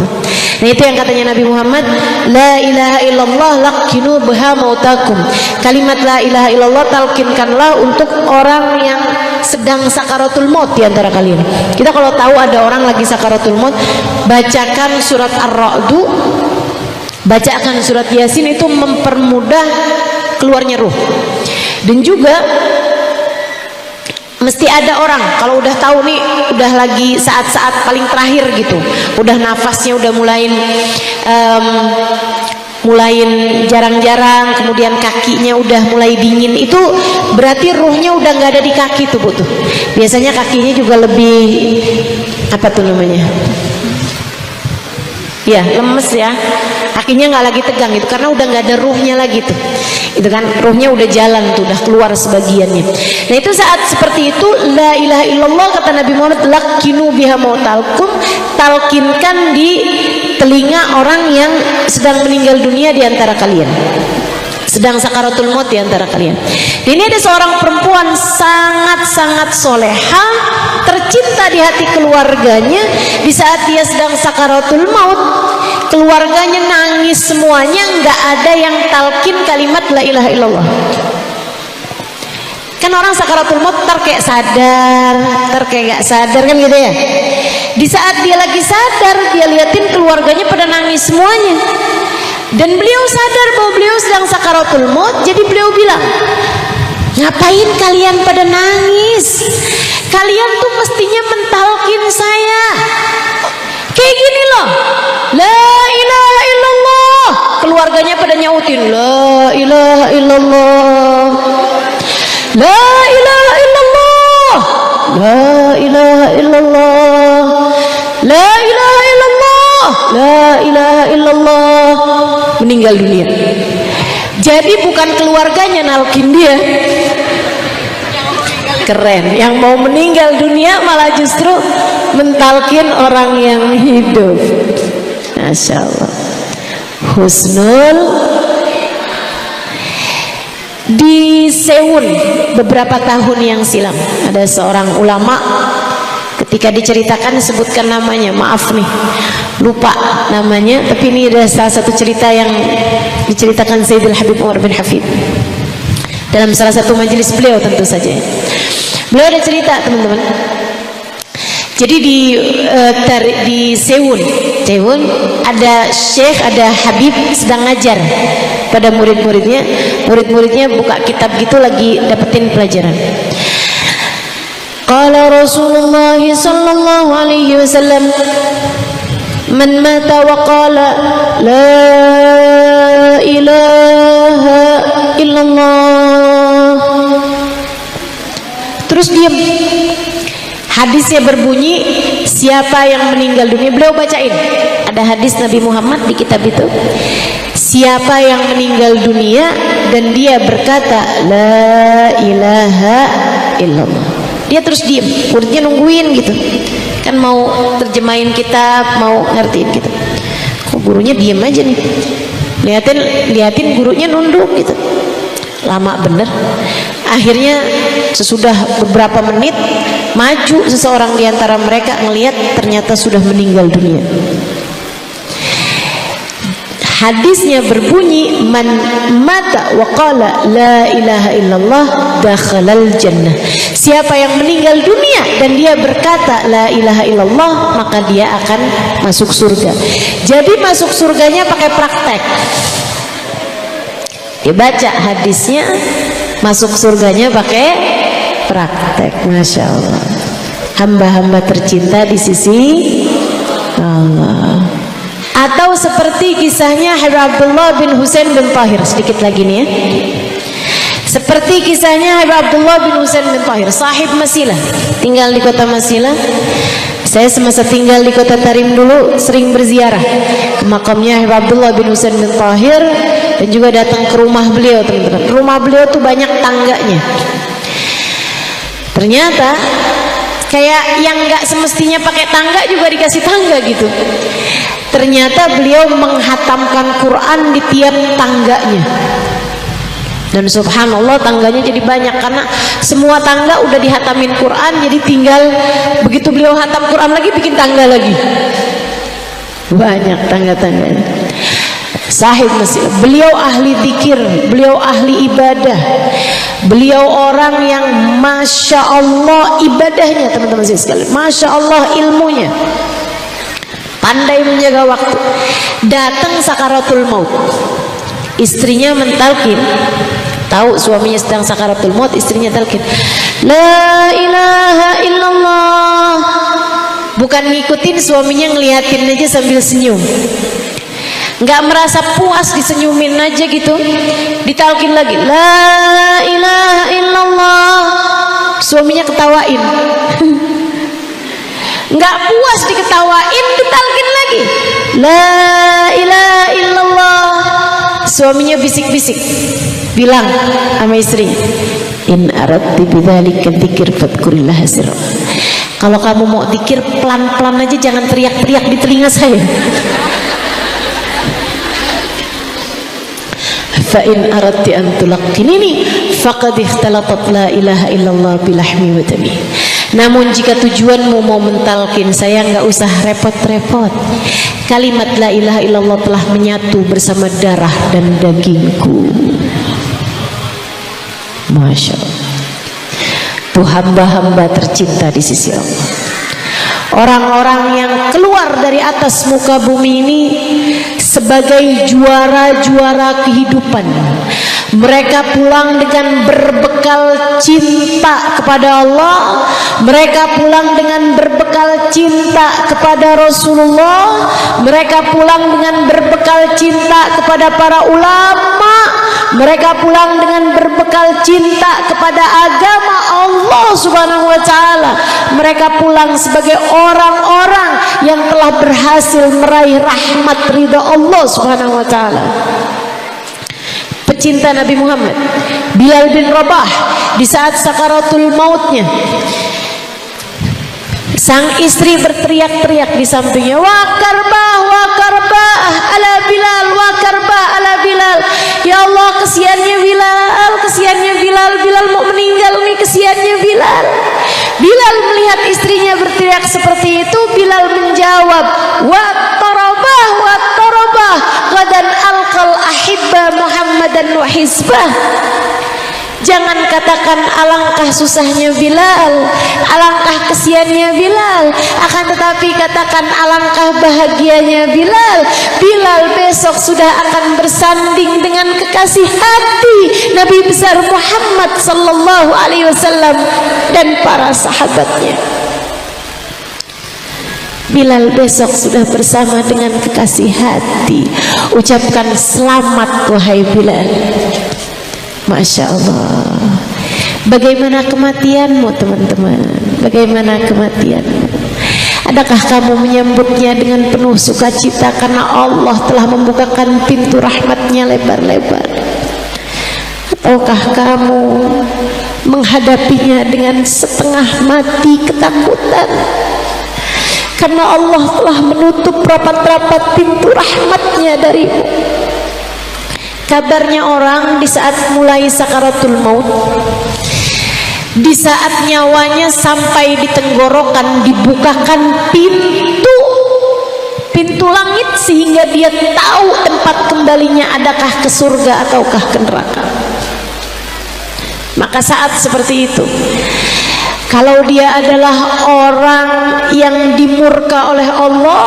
Nah itu yang katanya Nabi Muhammad, la ilaha illallah laqinu biha mautakum. Kalimat la ilaha illallah talkinkanlah untuk orang yang sedang sakaratul maut di antara kalian. Kita kalau tahu ada orang lagi sakaratul maut, bacakan surat Ar-Ra'd, bacakan surat Yasin, itu mempermudah keluarnya ruh. Dan juga mesti ada orang kalau udah tahu nih udah lagi saat-saat paling terakhir gitu, udah nafasnya udah mulai jarang-jarang, kemudian kakinya udah mulai dingin, itu berarti ruhnya udah nggak ada di kaki tuh Bu tuh. Biasanya kakinya juga lebih apa tuh namanya? Ya lemes ya, kakinya nggak lagi tegang gitu karena udah nggak ada ruhnya lagi tuh, itu kan ruhnya udah jalan tuh, udah keluar sebagiannya. Nah itu saat seperti itu la ilaha illallah kata Nabi Muhammad, laqinu biha mautalkum, talkinkan di telinga orang yang sedang meninggal dunia di antara kalian, sedang sakaratul maut di antara kalian. Dan ini ada seorang perempuan sangat-sangat soleha, tercinta di hati keluarganya. Di saat dia sedang sakaratul maut, keluarganya nangis semuanya, nggak ada yang talkin kalimat la ilaha illallah. Kan orang sakaratul maut kayak sadar, kayak nggak sadar kan gitu ya. Di saat dia lagi sadar, dia liatin keluarganya pada nangis semuanya. Dan beliau sadar bahwa beliau sedang sakaratul maut, jadi beliau bilang, ngapain kalian pada nangis? Kalian tuh mestinya mentalkin saya kayak gini loh, la ilaha illallah. Keluarganya pada nyautin la ilaha illallah, la ilaha illallah, la ilaha illallah, la ilaha illallah, la ilaha illallah. Meninggal dunia. Jadi bukan keluarganya nalkin dia, keren, yang mau meninggal dunia malah justru mentalkin orang yang hidup. Masya Allah. Husnul. Di Seoul beberapa tahun yang silam ada seorang ulama, ketika diceritakan sebutkan namanya, maaf nih lupa namanya, tapi ini ada salah satu cerita yang diceritakan Sayyidul Habib Umar bin Hafid dalam salah satu majelis beliau tentu saja. Beliau ada cerita teman-teman. Jadi di Seoul ada Syekh, ada Habib sedang ngajar pada murid-muridnya. Murid-muridnya buka kitab gitu lagi dapetin pelajaran. Qala Rasulullah sallallahu alaihi wasallam, man mata wa qala la ilaha illallah. Terus diam. Hadisnya berbunyi, siapa yang meninggal dunia, beliau bacain. Ada hadis Nabi Muhammad di kitab itu. Siapa yang meninggal dunia dan dia berkata la ilaha illallah. Dia terus diem, muridnya nungguin gitu. Kan mau terjemahin kitab, mau ngertiin gitu. Kok gurunya diem aja nih. Liatin gurunya nunduk gitu. Lama bener. Akhirnya sesudah beberapa menit maju seseorang di antara mereka, ngelihat ternyata sudah meninggal dunia. Hadisnya berbunyi, man mata wa qala la ilaha illallah dakhalal jannah. Siapa yang meninggal dunia dan dia berkata la ilaha illallah, maka dia akan masuk surga. Jadi masuk surganya pakai praktek. Dibaca hadisnya, masuk surganya pakai praktek. Masya Allah, hamba-hamba tercinta di sisi Allah. Atau seperti kisahnya Habib Abdullah bin Husain bin Tahir, sedikit lagi nih ya. Seperti kisahnya Habib Abdullah bin Husain bin Tahir, sahib Masilah, tinggal di kota Masilah. Saya semasa tinggal di kota Tarim dulu sering berziarah ke makamnya Habib Abdullah bin Husain bin Tahir, dan juga datang ke rumah beliau teman-teman. Rumah beliau tuh banyak tangganya. Ternyata kayak yang nggak semestinya pakai tangga juga dikasih tangga gitu. Ternyata beliau menghatamkan Quran di tiap tangganya. Dan subhanallah tangganya jadi banyak karena semua tangga udah dihatamin Quran, jadi tinggal begitu beliau hatam Quran lagi bikin tangga lagi. Banyak tangga-tangganya. Sahib masih. Beliau ahli zikir, beliau ahli ibadah. Beliau orang yang masya Allah ibadahnya, teman-teman sekalian. Masya Allah ilmunya. Pandai menjaga waktu. Datang sakaratul maut. Istrinya mentalkin, tahu suaminya sedang sakaratul maut, istrinya talkin, la ilaha illallah. Bukan ngikutin suaminya, ngeliatin aja sambil senyum, nggak merasa puas disenyumin aja gitu, ditalkin lagi, la ilaha illallah. Suaminya ketawain. Nggak puas diketawain, ditalkin lagi, la ilaha illallah. Suaminya bisik-bisik bilang sama istri, in aradti bidzalika dzikr fadhkurillah sirra. Kalau kamu mau dzikir pelan-pelan aja, jangan teriak-teriak di telinga saya. Fa in aradti an tulaqqinini faqad ikhtalatat la ilaha illallah bilahmi wa dami. Namun jika tujuanmu mau mentalkin saya, nggak usah repot-repot. Kalimat la ilaha illallah telah menyatu bersama darah dan dagingku. Masya Allah. Tuh hamba-hamba tercinta di sisi Allah. Orang-orang yang keluar dari atas muka bumi ini sebagai juara-juara kehidupan. Mereka pulang dengan berbekal cinta kepada Allah. Mereka pulang dengan berbekal cinta kepada Rasulullah. Mereka pulang dengan berbekal cinta kepada para ulama. Mereka pulang dengan berbekal cinta kepada agama Allah Subhanahu wa ta'ala. Mereka pulang sebagai orang-orang yang telah berhasil meraih rahmat ridha Allah Subhanahu wa ta'ala. Pecinta Nabi Muhammad Bilal bin Rabah, di saat sakaratul mautnya, sang istri berteriak-teriak di sampingnya, wa karbah ala Bilal, wa karbah ala Bilal. Ya Allah, kesiannya Bilal, kesiannya Bilal, Bilal mau meninggal nih, kesiannya Bilal. Bilal melihat istrinya berteriak seperti itu, Bilal menjawab, wa tarabah qadan alqal ahibba Muhammadan wa hizbah. Jangan katakan alangkah susahnya Bilal, alangkah kesiannya Bilal, akan tetapi katakan alangkah bahagianya Bilal. Bilal besok sudah akan bersanding dengan kekasih hati Nabi besar Muhammad sallallahu alaihi wasallam dan para sahabatnya. Bilal besok sudah bersama dengan kekasih hati. Ucapkan selamat wahai Bilal. Masya Allah. Bagaimana kematianmu teman-teman? Bagaimana kematianmu? Adakah kamu menyambutnya dengan penuh sukacita karena Allah telah membukakan pintu rahmatnya lebar-lebar? Ataukah kamu menghadapinya dengan setengah mati ketakutan karena Allah telah menutup rapat-rapat pintu rahmatnya darimu? Kabarnya orang di saat mulai sakaratul maut, di saat nyawanya sampai di tenggorokan, dibukakan pintu langit sehingga dia tahu tempat kembalinya, adakah ke surga ataukah ke neraka. Maka saat seperti itu, kalau dia adalah orang yang dimurka oleh Allah,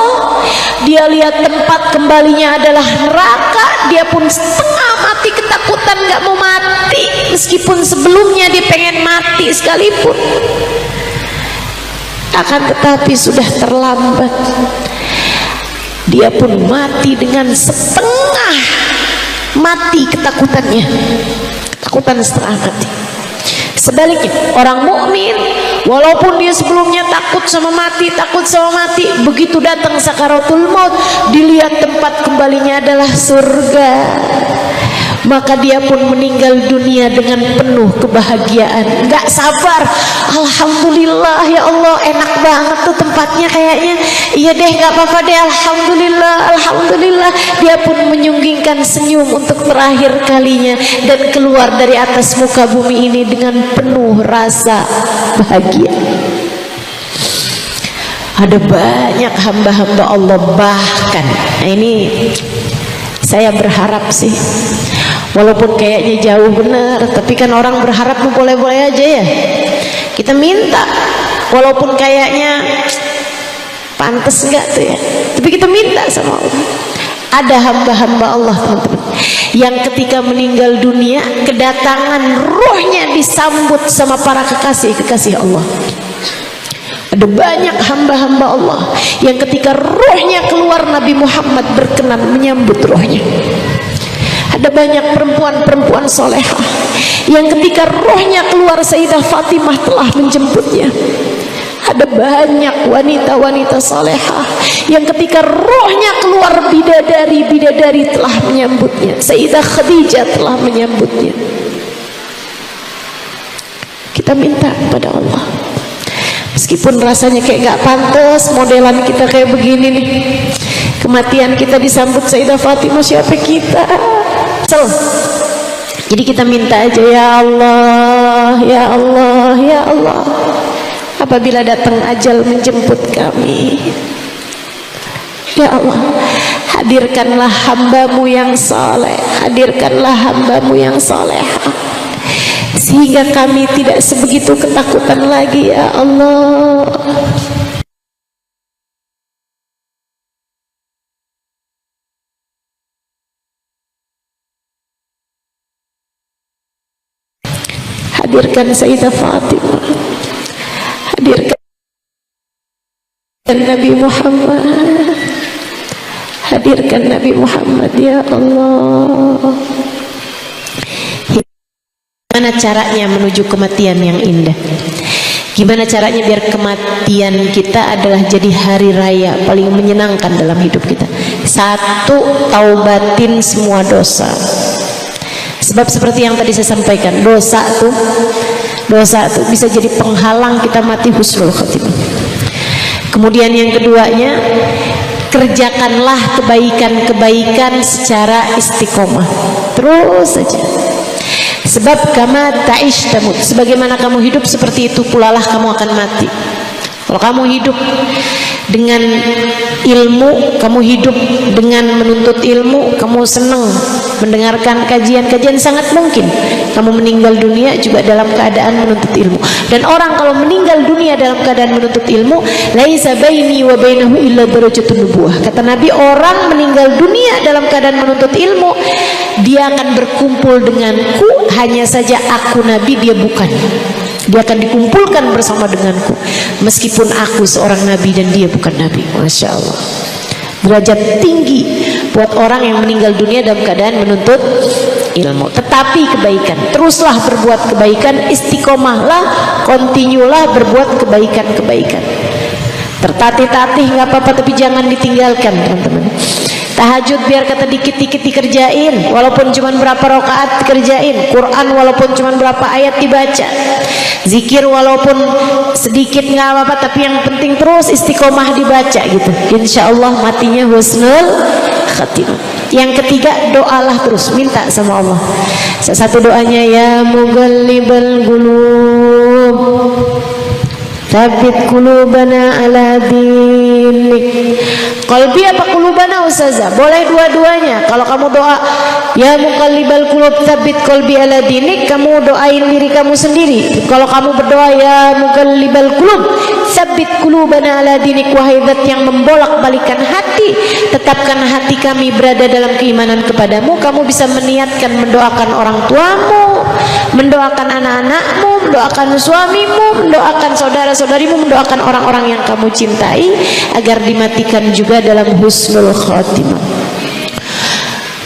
dia lihat tempat kembalinya adalah neraka, dia pun setengah mati ketakutan, gak mau mati meskipun sebelumnya dia pengen mati sekalipun. Akan tetapi sudah terlambat, dia pun mati dengan setengah mati ketakutannya, ketakutan setengah mati. Sebaliknya, orang mukmin walaupun dia sebelumnya takut sama mati, begitu datang sakaratul maut, dilihat tempat kembalinya adalah surga, maka dia pun meninggal dunia dengan penuh kebahagiaan. Gak sabar, alhamdulillah ya Allah, enak banget tuh tempatnya kayaknya, Iya deh, nggak apa-apa deh, alhamdulillah, alhamdulillah. Dia pun menyunggingkan senyum untuk terakhir kalinya dan keluar dari atas muka bumi ini dengan penuh rasa bahagia. Ada banyak hamba-hamba Allah, bahkan nah ini saya berharap sih, walaupun kayaknya jauh benar, tapi kan orang berharap boleh-boleh aja ya. Kita minta, walaupun kayaknya pantas enggak tuh ya, tapi kita minta sama Allah. Ada hamba-hamba Allah teman-teman yang ketika meninggal dunia, kedatangan ruhnya disambut sama para kekasih-kekasih Allah. Ada banyak hamba-hamba Allah yang ketika ruhnya keluar, Nabi Muhammad berkenan menyambut ruhnya. Ada banyak perempuan-perempuan solehah yang ketika ruhnya keluar, Sayyidah Fatimah telah menjemputnya. Ada banyak wanita-wanita solehah yang ketika rohnya keluar, bidadari-bidadari telah menyambutnya. Sayyidah Khadijah telah menyambutnya. Kita minta kepada Allah, meskipun rasanya kayak gak pantas modelan kita kayak begini nih, kematian kita disambut Sayyidah Fatimah, siapa kita? Jadi kita minta aja, ya Allah, ya Allah, ya Allah, apabila datang ajal menjemput kami, ya Allah, hadirkanlah hambamu yang saleh, hadirkanlah hambamu yang salehah, sehingga kami tidak sebegitu ketakutan lagi, ya Allah. Hadirkan Sayyidah Fatimah, hadirkan Nabi Muhammad, hadirkan Nabi Muhammad, ya Allah. Gimana caranya menuju kematian yang indah? Gimana caranya biar kematian kita adalah jadi hari raya paling menyenangkan dalam hidup kita? Satu, taubatin semua dosa. Sebab seperti yang tadi saya sampaikan, dosa tuh bisa jadi penghalang kita mati husnul khotimah. Kemudian yang keduanya, kerjakanlah kebaikan-kebaikan secara istiqomah, terus saja. Sebab kama ta'ish tamut, sebagaimana kamu hidup seperti itu pula lah kamu akan mati. Kalau kamu hidup dengan ilmu, kamu hidup dengan menuntut ilmu, kamu senang mendengarkan kajian-kajian, sangat mungkin kamu meninggal dunia juga dalam keadaan menuntut ilmu. Dan orang kalau meninggal dunia dalam keadaan menuntut ilmu, laisa baini wa bainahu illa darajatun nubuwah. Kata Nabi, orang meninggal dunia dalam keadaan menuntut ilmu, dia akan berkumpul denganku, hanya saja aku Nabi, dia bukan. Dia akan dikumpulkan bersama denganku, meskipun aku seorang nabi dan dia bukan nabi. Masya Allah, derajat tinggi buat orang yang meninggal dunia dalam keadaan menuntut ilmu. Tetapi kebaikan, teruslah berbuat kebaikan, istiqomahlah, kontinulah berbuat kebaikan-kebaikan. Tertatih-tatih nggak apa-apa, tapi jangan ditinggalkan teman-teman. Tahajud biar kata dikit-dikit dikerjain, walaupun cuma berapa rakaat dikerjain. Quran walaupun cuma berapa ayat dibaca. Zikir walaupun sedikit nggak apa-apa, tapi yang penting terus istiqomah dibaca gitu. Insya Allah matinya husnul khatimah. Yang ketiga, doalah terus, minta sama Allah. Salah satu doanya, ya mughallibal qulub, tsabbit qulubana ala dinik. Qalbi apa qulubana ustazah? Boleh dua-duanya. Kalau kamu doa ya muqallibal qulub tsabbit qalbi ala dinik, kamu doain diri kamu sendiri. Kalau kamu berdoa ya muqallibal qulub tsabbit qulubana ala dinik, wahai zat yang membolak-balikan hati, tetapkan hati kami berada dalam keimanan kepadamu. Kamu bisa meniatkan mendoakan orang tuamu, mendoakan anak-anakmu, mendoakan suamimu, mendoakan saudara-saudarimu, mendoakan orang-orang yang kamu cintai agar dimatikan juga dalam husnul khatimah.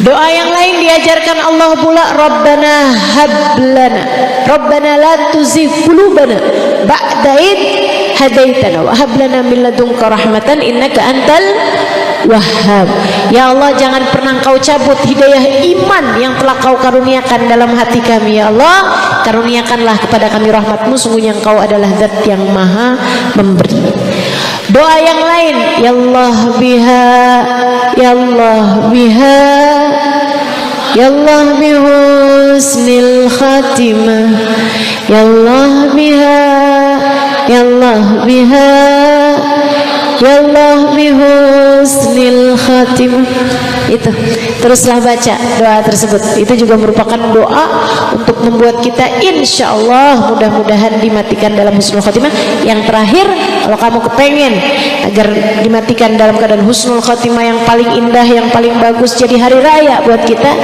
Doa yang lain diajarkan Allah pula, Rabbana hablana, Rabbana la tuzigh qulubana ba'da id hadaitana wa hab lana min ladunka rahmatan innaka antal wahhab. Ya Allah, jangan pernah Engkau cabut hidayah iman yang telah Kau karuniakan dalam hati kami. Ya Allah, karuniakanlah kepada kami rahmat-Mu, sungguhnya Engkau adalah zat yang maha memberi. Doa yang lain ya Allah biha, ya Allah biha, ya Allah bihusnil khatimah, ya Allah biha, ya Allah biha, ya Allah bihusnil khatimah. Itu teruslah baca doa tersebut. Itu juga merupakan doa untuk membuat kita insya Allah mudah-mudahan dimatikan dalam husnul khatimah. Yang terakhir, kalau kamu kepengen agar dimatikan dalam keadaan husnul khatimah yang paling indah, yang paling bagus, jadi hari raya buat kita,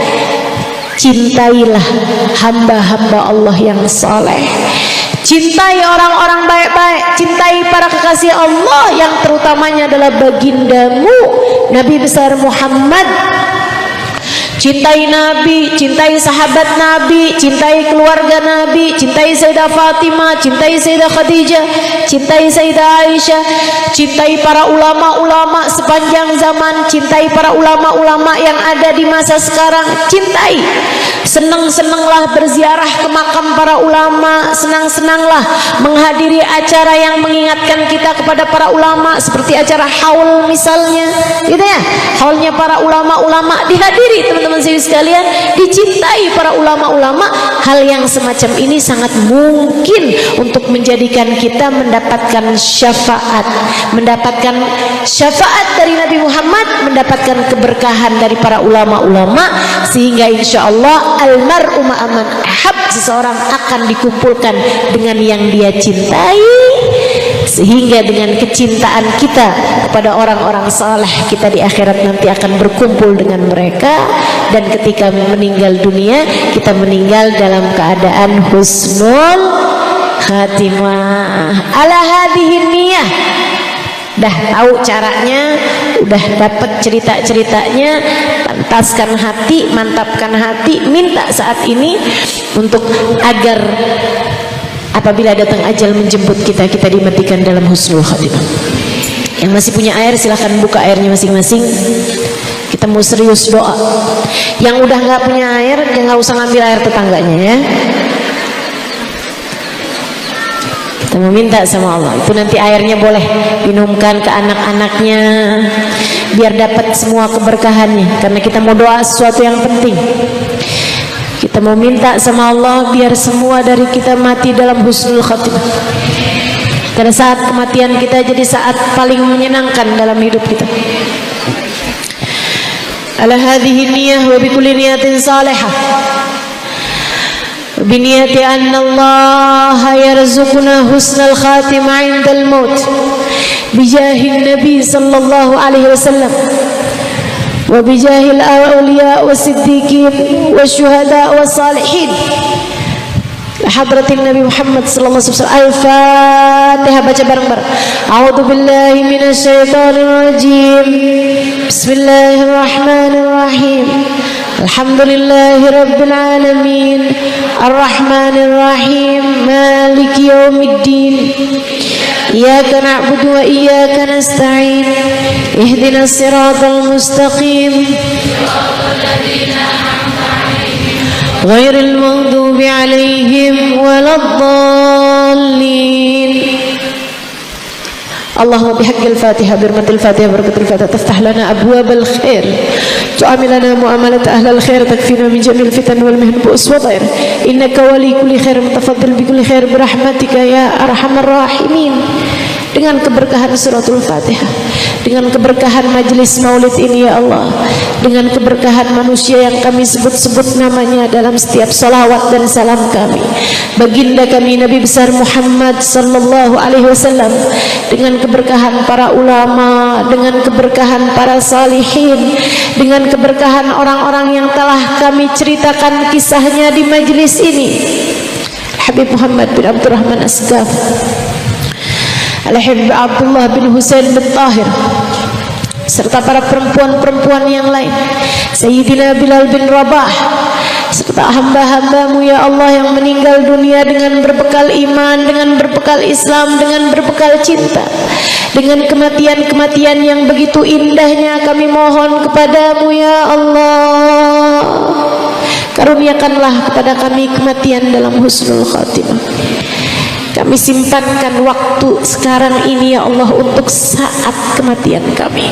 cintailah hamba-hamba Allah yang saleh. Cintai orang-orang baik-baik, cintai para kekasih Allah yang terutamanya adalah bagindamu Nabi besar Muhammad. Cintai Nabi, cintai sahabat Nabi, cintai keluarga Nabi, cintai Sayyidah Fatimah, cintai Sayyidah Khadijah, cintai Sayyidah Aisyah, cintai para ulama-ulama sepanjang zaman, cintai para ulama-ulama yang ada di masa sekarang, cintai. Senang-senanglah berziarah ke makam para ulama, senang-senanglah menghadiri acara yang mengingatkan kita kepada para ulama, seperti acara haul misalnya, gitu ya. Haulnya para ulama-ulama dihadiri, teman-teman sekalian, dicintai para ulama-ulama. Hal yang semacam ini sangat mungkin untuk menjadikan kita mendapatkan syafaat, mendapatkan syafaat dari Nabi Muhammad, mendapatkan keberkahan dari para ulama-ulama, sehingga insya Allah almar'u ma'aman ahab, seseorang akan dikumpulkan dengan yang dia cintai, sehingga dengan kecintaan kita kepada orang-orang saleh, kita di akhirat nanti akan berkumpul dengan mereka, dan ketika meninggal dunia kita meninggal dalam keadaan husnul khatimah. Ala hadhihi niyah, dah tahu caranya, udah dapat cerita-ceritanya, pantaskan hati, mantapkan hati, minta saat ini untuk agar apabila datang ajal menjemput kita, kita dimatikan dalam husnul khatimah. Yang masih punya air silahkan buka airnya masing-masing. Kita mau serius doa. Yang udah nggak punya air, ya nggak usah ngambil air tetangganya ya. Kita meminta sama Allah, itu nanti airnya boleh minumkan ke anak-anaknya, biar dapat semua keberkahannya. Karena kita mau doa sesuatu yang penting. Kita mau minta sama Allah biar semua dari kita mati dalam husnul khatimah. Karena saat kematian kita jadi saat paling menyenangkan dalam hidup kita. Ala hadhihi niyah wa bi kulli niyatin salihah. Bi niyati anna Allah yarzuquna husnal khatimah 'indal maut. Bi jahin Nabi sallallahu alaihi wasallam. وبجاه الأولياء والصديقين والشهداء والصالحين لحضرة النبي محمد صلى الله عليه وسلم. الفاتحة. baca bareng-bareng. أعوذ بالله من الشيطان الرجيم. بسم الله الرحمن الرحيم. الحمد لله رب العالمين الرحمن الرحيم مالك يوم الدين إياك نعبد وإياك نستعين اهدنا الصراط المستقيم غير المغضوب عليهم ولا الضالين. اللهم بحق الفاتحة برمة الفاتحة بركة الفاتحة تفتح لنا أبواب الخير، تعاملنا معاملة أهل الخير، تكفينا من جميع الفتن والمهن بؤس وضير، إنك ولي كل خير متفضل بكل خير برحمتك يا أرحم الراحمين. Dengan keberkahan suratul Fatihah, dengan keberkahan majlis maulid ini ya Allah, dengan keberkahan manusia yang kami sebut-sebut namanya dalam setiap salawat dan salam kami, baginda kami Nabi besar Muhammad sallallahu alaihi wasallam, dengan keberkahan para ulama, dengan keberkahan para salihin, dengan keberkahan orang-orang yang telah kami ceritakan kisahnya di majlis ini, Habib Muhammad bin Abdurrahman Asgaf, Al-Habib Abdullah bin Husain bin Tahir, serta para perempuan-perempuan yang lain, Sayyidina Bilal bin Rabah, serta hamba-hambamu ya Allah yang meninggal dunia dengan berbekal iman, dengan berbekal Islam, dengan berbekal cinta, dengan kematian-kematian yang begitu indahnya. Kami mohon kepadamu ya Allah, karuniakanlah kepada kami kematian dalam husnul khatimah. Kami simpankan waktu sekarang ini ya Allah untuk saat kematian kami.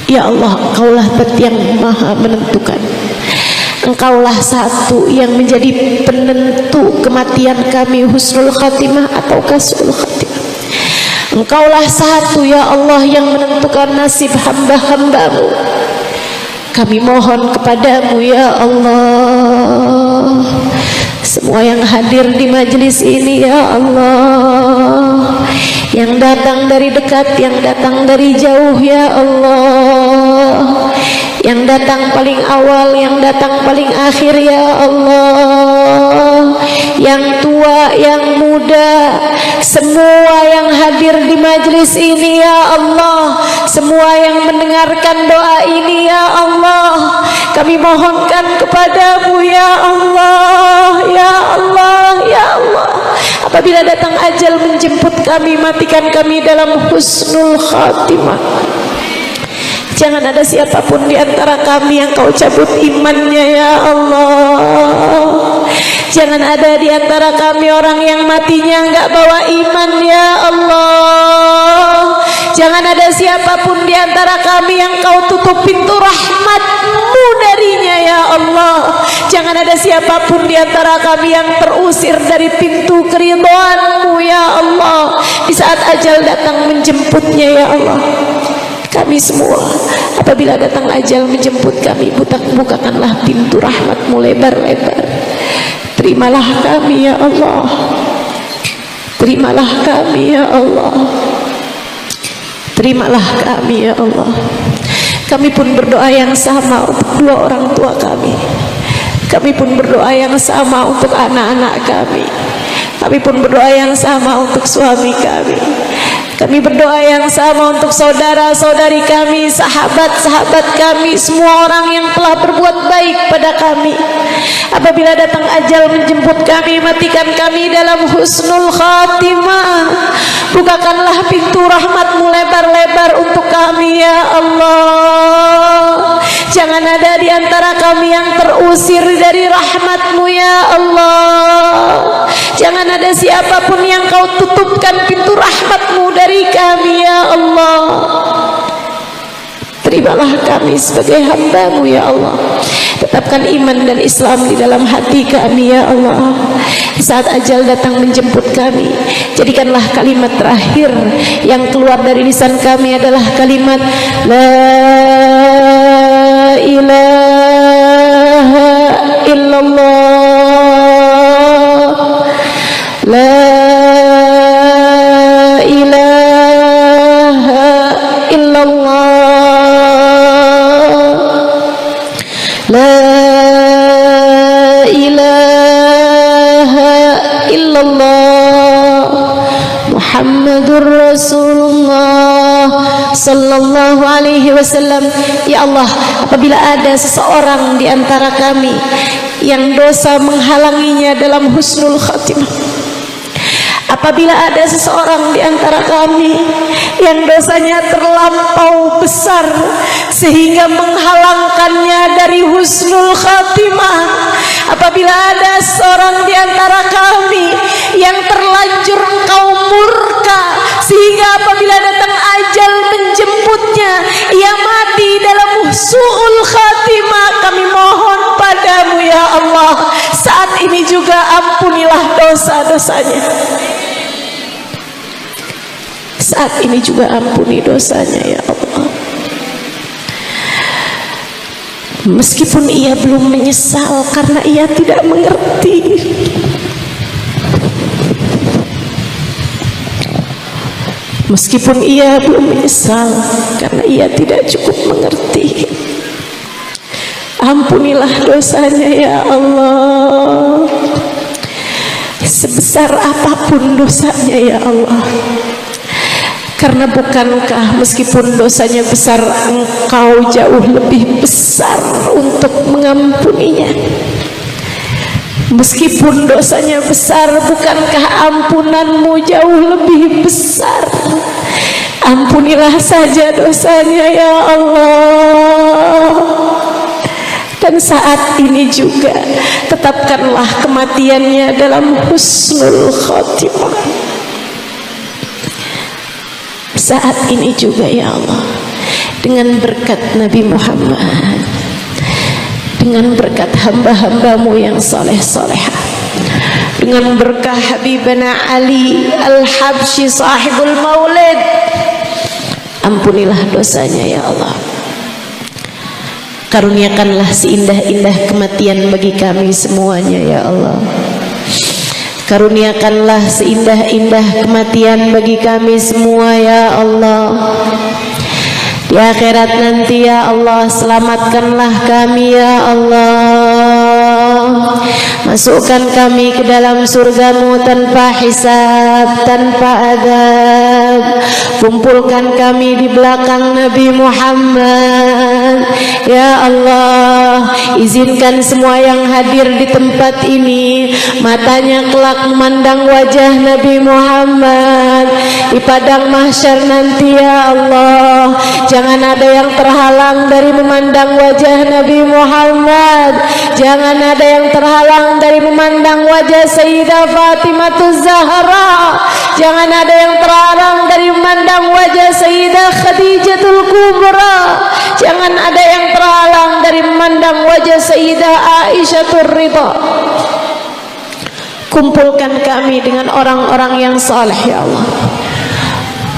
Ya Allah, Engkaulah Zat yang maha menentukan. Engkaulah satu yang menjadi penentu kematian kami, husnul khatimah atau su'ul khatimah. Engkaulah satu ya Allah yang menentukan nasib hamba-hambamu. Kami mohon kepadamu ya Allah, semua yang hadir di majelis ini ya Allah, yang datang dari dekat, yang datang dari jauh ya Allah, yang datang paling awal, yang datang paling akhir ya Allah, yang tua, yang muda, semua yang hadir di majelis ini ya Allah, semua yang mendengarkan doa ini ya Allah, kami mohonkan kepadamu ya Allah, ya Allah, ya Allah. Apabila datang ajal menjemput kami, matikan kami dalam husnul khatimah. Jangan ada siapapun di antara kami yang Kau cabut imannya ya Allah. Jangan ada di antara kami orang yang matinya enggak bawa iman ya Allah. Jangan ada siapapun di antara kami yang Kau tutup pintu rahmat-Mu darinya ya Allah. Jangan ada siapapun di antara kami yang terusir dari pintu keridhaan-Mu ya Allah. Di saat ajal datang menjemputnya ya Allah. Kami semua apabila datang ajal menjemput kami, bukakanlah pintu rahmat-Mu lebar-lebar. Terimalah kami ya Allah. Terimalah kami ya Allah. Terimalah kami ya Allah. Kami pun berdoa yang sama untuk dua orang tua kami. Kami pun berdoa yang sama untuk anak-anak kami. Kami pun berdoa yang sama untuk suami kami. Kami berdoa yang sama untuk saudara-saudari kami, sahabat-sahabat kami, semua orang yang telah berbuat baik pada kami. Apabila datang ajal menjemput kami, matikan kami dalam husnul khatimah. Bukakanlah pintu rahmat-Mu lebar-lebar untuk kami ya Allah. Jangan ada di antara kami yang terusir dari rahmat-Mu ya Allah. Jangan ada siapapun yang Kau tutupkan pintu rahmat-Mu dari kami ya Allah. Terimalah kami sebagai hamba-Mu ya Allah. Tetapkan iman dan Islam di dalam hati kami ya Allah. Saat ajal datang menjemput kami, jadikanlah kalimat terakhir yang keluar dari lisan kami adalah kalimat La ilaha illallah, La ilaha illallah, La ilaha illallah, Muhammadur Rasulullah sallallahu alaihi wasallam. Ya Allah, apabila ada seseorang di antara kami yang dosa menghalanginya dalam husnul khatimah, apabila ada seseorang di antara kami yang dosanya terlampau besar sehingga menghalangkannya dari husnul khatimah, apabila ada seorang di antara kami yang terlanjur Engkau murka sehingga apabila datang ajal menjemputnya ia mati dalam su'ul khatimah, kami mohon padamu ya Allah, saat ini juga ampunilah dosa-dosanya. Saat ini juga ampuni dosanya ya Allah. Meskipun ia belum menyesal karena ia tidak mengerti, meskipun ia belum menyesal karena ia tidak cukup mengerti, ampunilah dosanya ya Allah. Sebesar apapun dosanya ya Allah, karena bukankah meskipun dosanya besar, Engkau jauh lebih besar untuk mengampuninya? Meskipun dosanya besar, bukankah ampunan-Mu jauh lebih besar? Ampunilah saja dosanya ya Allah. Dan dan saat ini juga tetapkanlah kematiannya dalam husnul khotimah. Saat ini juga ya Allah, dengan berkat Nabi Muhammad, dengan berkat hamba-hambamu yang soleh-solehah, dengan berkah Habibana Ali Al-Habsyi sahibul maulid, ampunilah dosanya ya Allah. Karuniakanlah seindah-indah kematian bagi kami semuanya ya Allah. Karuniakanlah seindah-indah kematian bagi kami semua ya Allah. Di akhirat nanti ya Allah, selamatkanlah kami ya Allah. Masukkan kami ke dalam surgamu tanpa hisab, tanpa adab. Kumpulkan kami di belakang Nabi Muhammad ya Allah. Izinkan semua yang hadir di tempat ini matanya kelak memandang wajah Nabi Muhammad di padang mahsyar nanti ya Allah. Jangan ada yang terhalang dari memandang wajah Nabi Muhammad. Jangan ada yang terhalang dari memandang wajah Sayyidah Fatimah Zahra. Jangan ada yang terhalang dari memandang wajah Sayyidah Khadijatul Kubra. Jangan ada yang terhalang dari memandang wajah Sayyidah Aisyatul Ridha. Kumpulkan kami dengan orang-orang yang saleh ya Allah.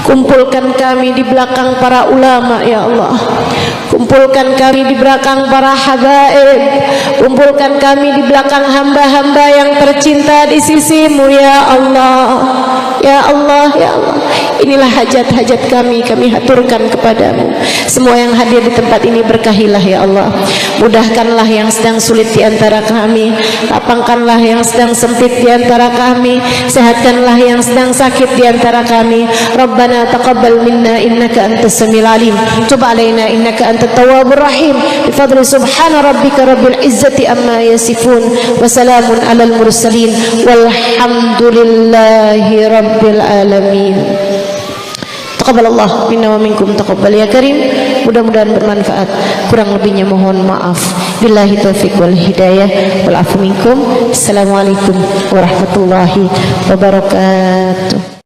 Kumpulkan kami di belakang para ulama ya Allah. Kumpulkan kami di belakang para habaib. Kumpulkan kami di belakang hamba-hamba yang tercinta di sisimu ya Allah. Ya Allah, ya Allah. Inilah hajat-hajat kami haturkan kepadamu. Semua yang hadir di tempat ini berkahilah ya Allah. Mudahkanlah yang sedang sulit di antara kami. Lapangkanlah yang sedang sempit di antara kami. Sehatkanlah yang sedang sakit di antara kami. Rabbana taqabbal minna innaka antas samiul alim. Tub alaina innaka antat tawwabur rahim. Bi fadli subhana rabbika rabbil izzati amma yasifun wa salamun alal mursalin walhamdulillahi rabbil alamin. Taqabbalallah minna wa minkum taqabbal ya karim. Mudah-mudahan bermanfaat. Kurang lebihnya mohon maaf. Billahi taufiq wal hidayah wal afu minkum. Assalamualaikum warahmatullahi wabarakatuh.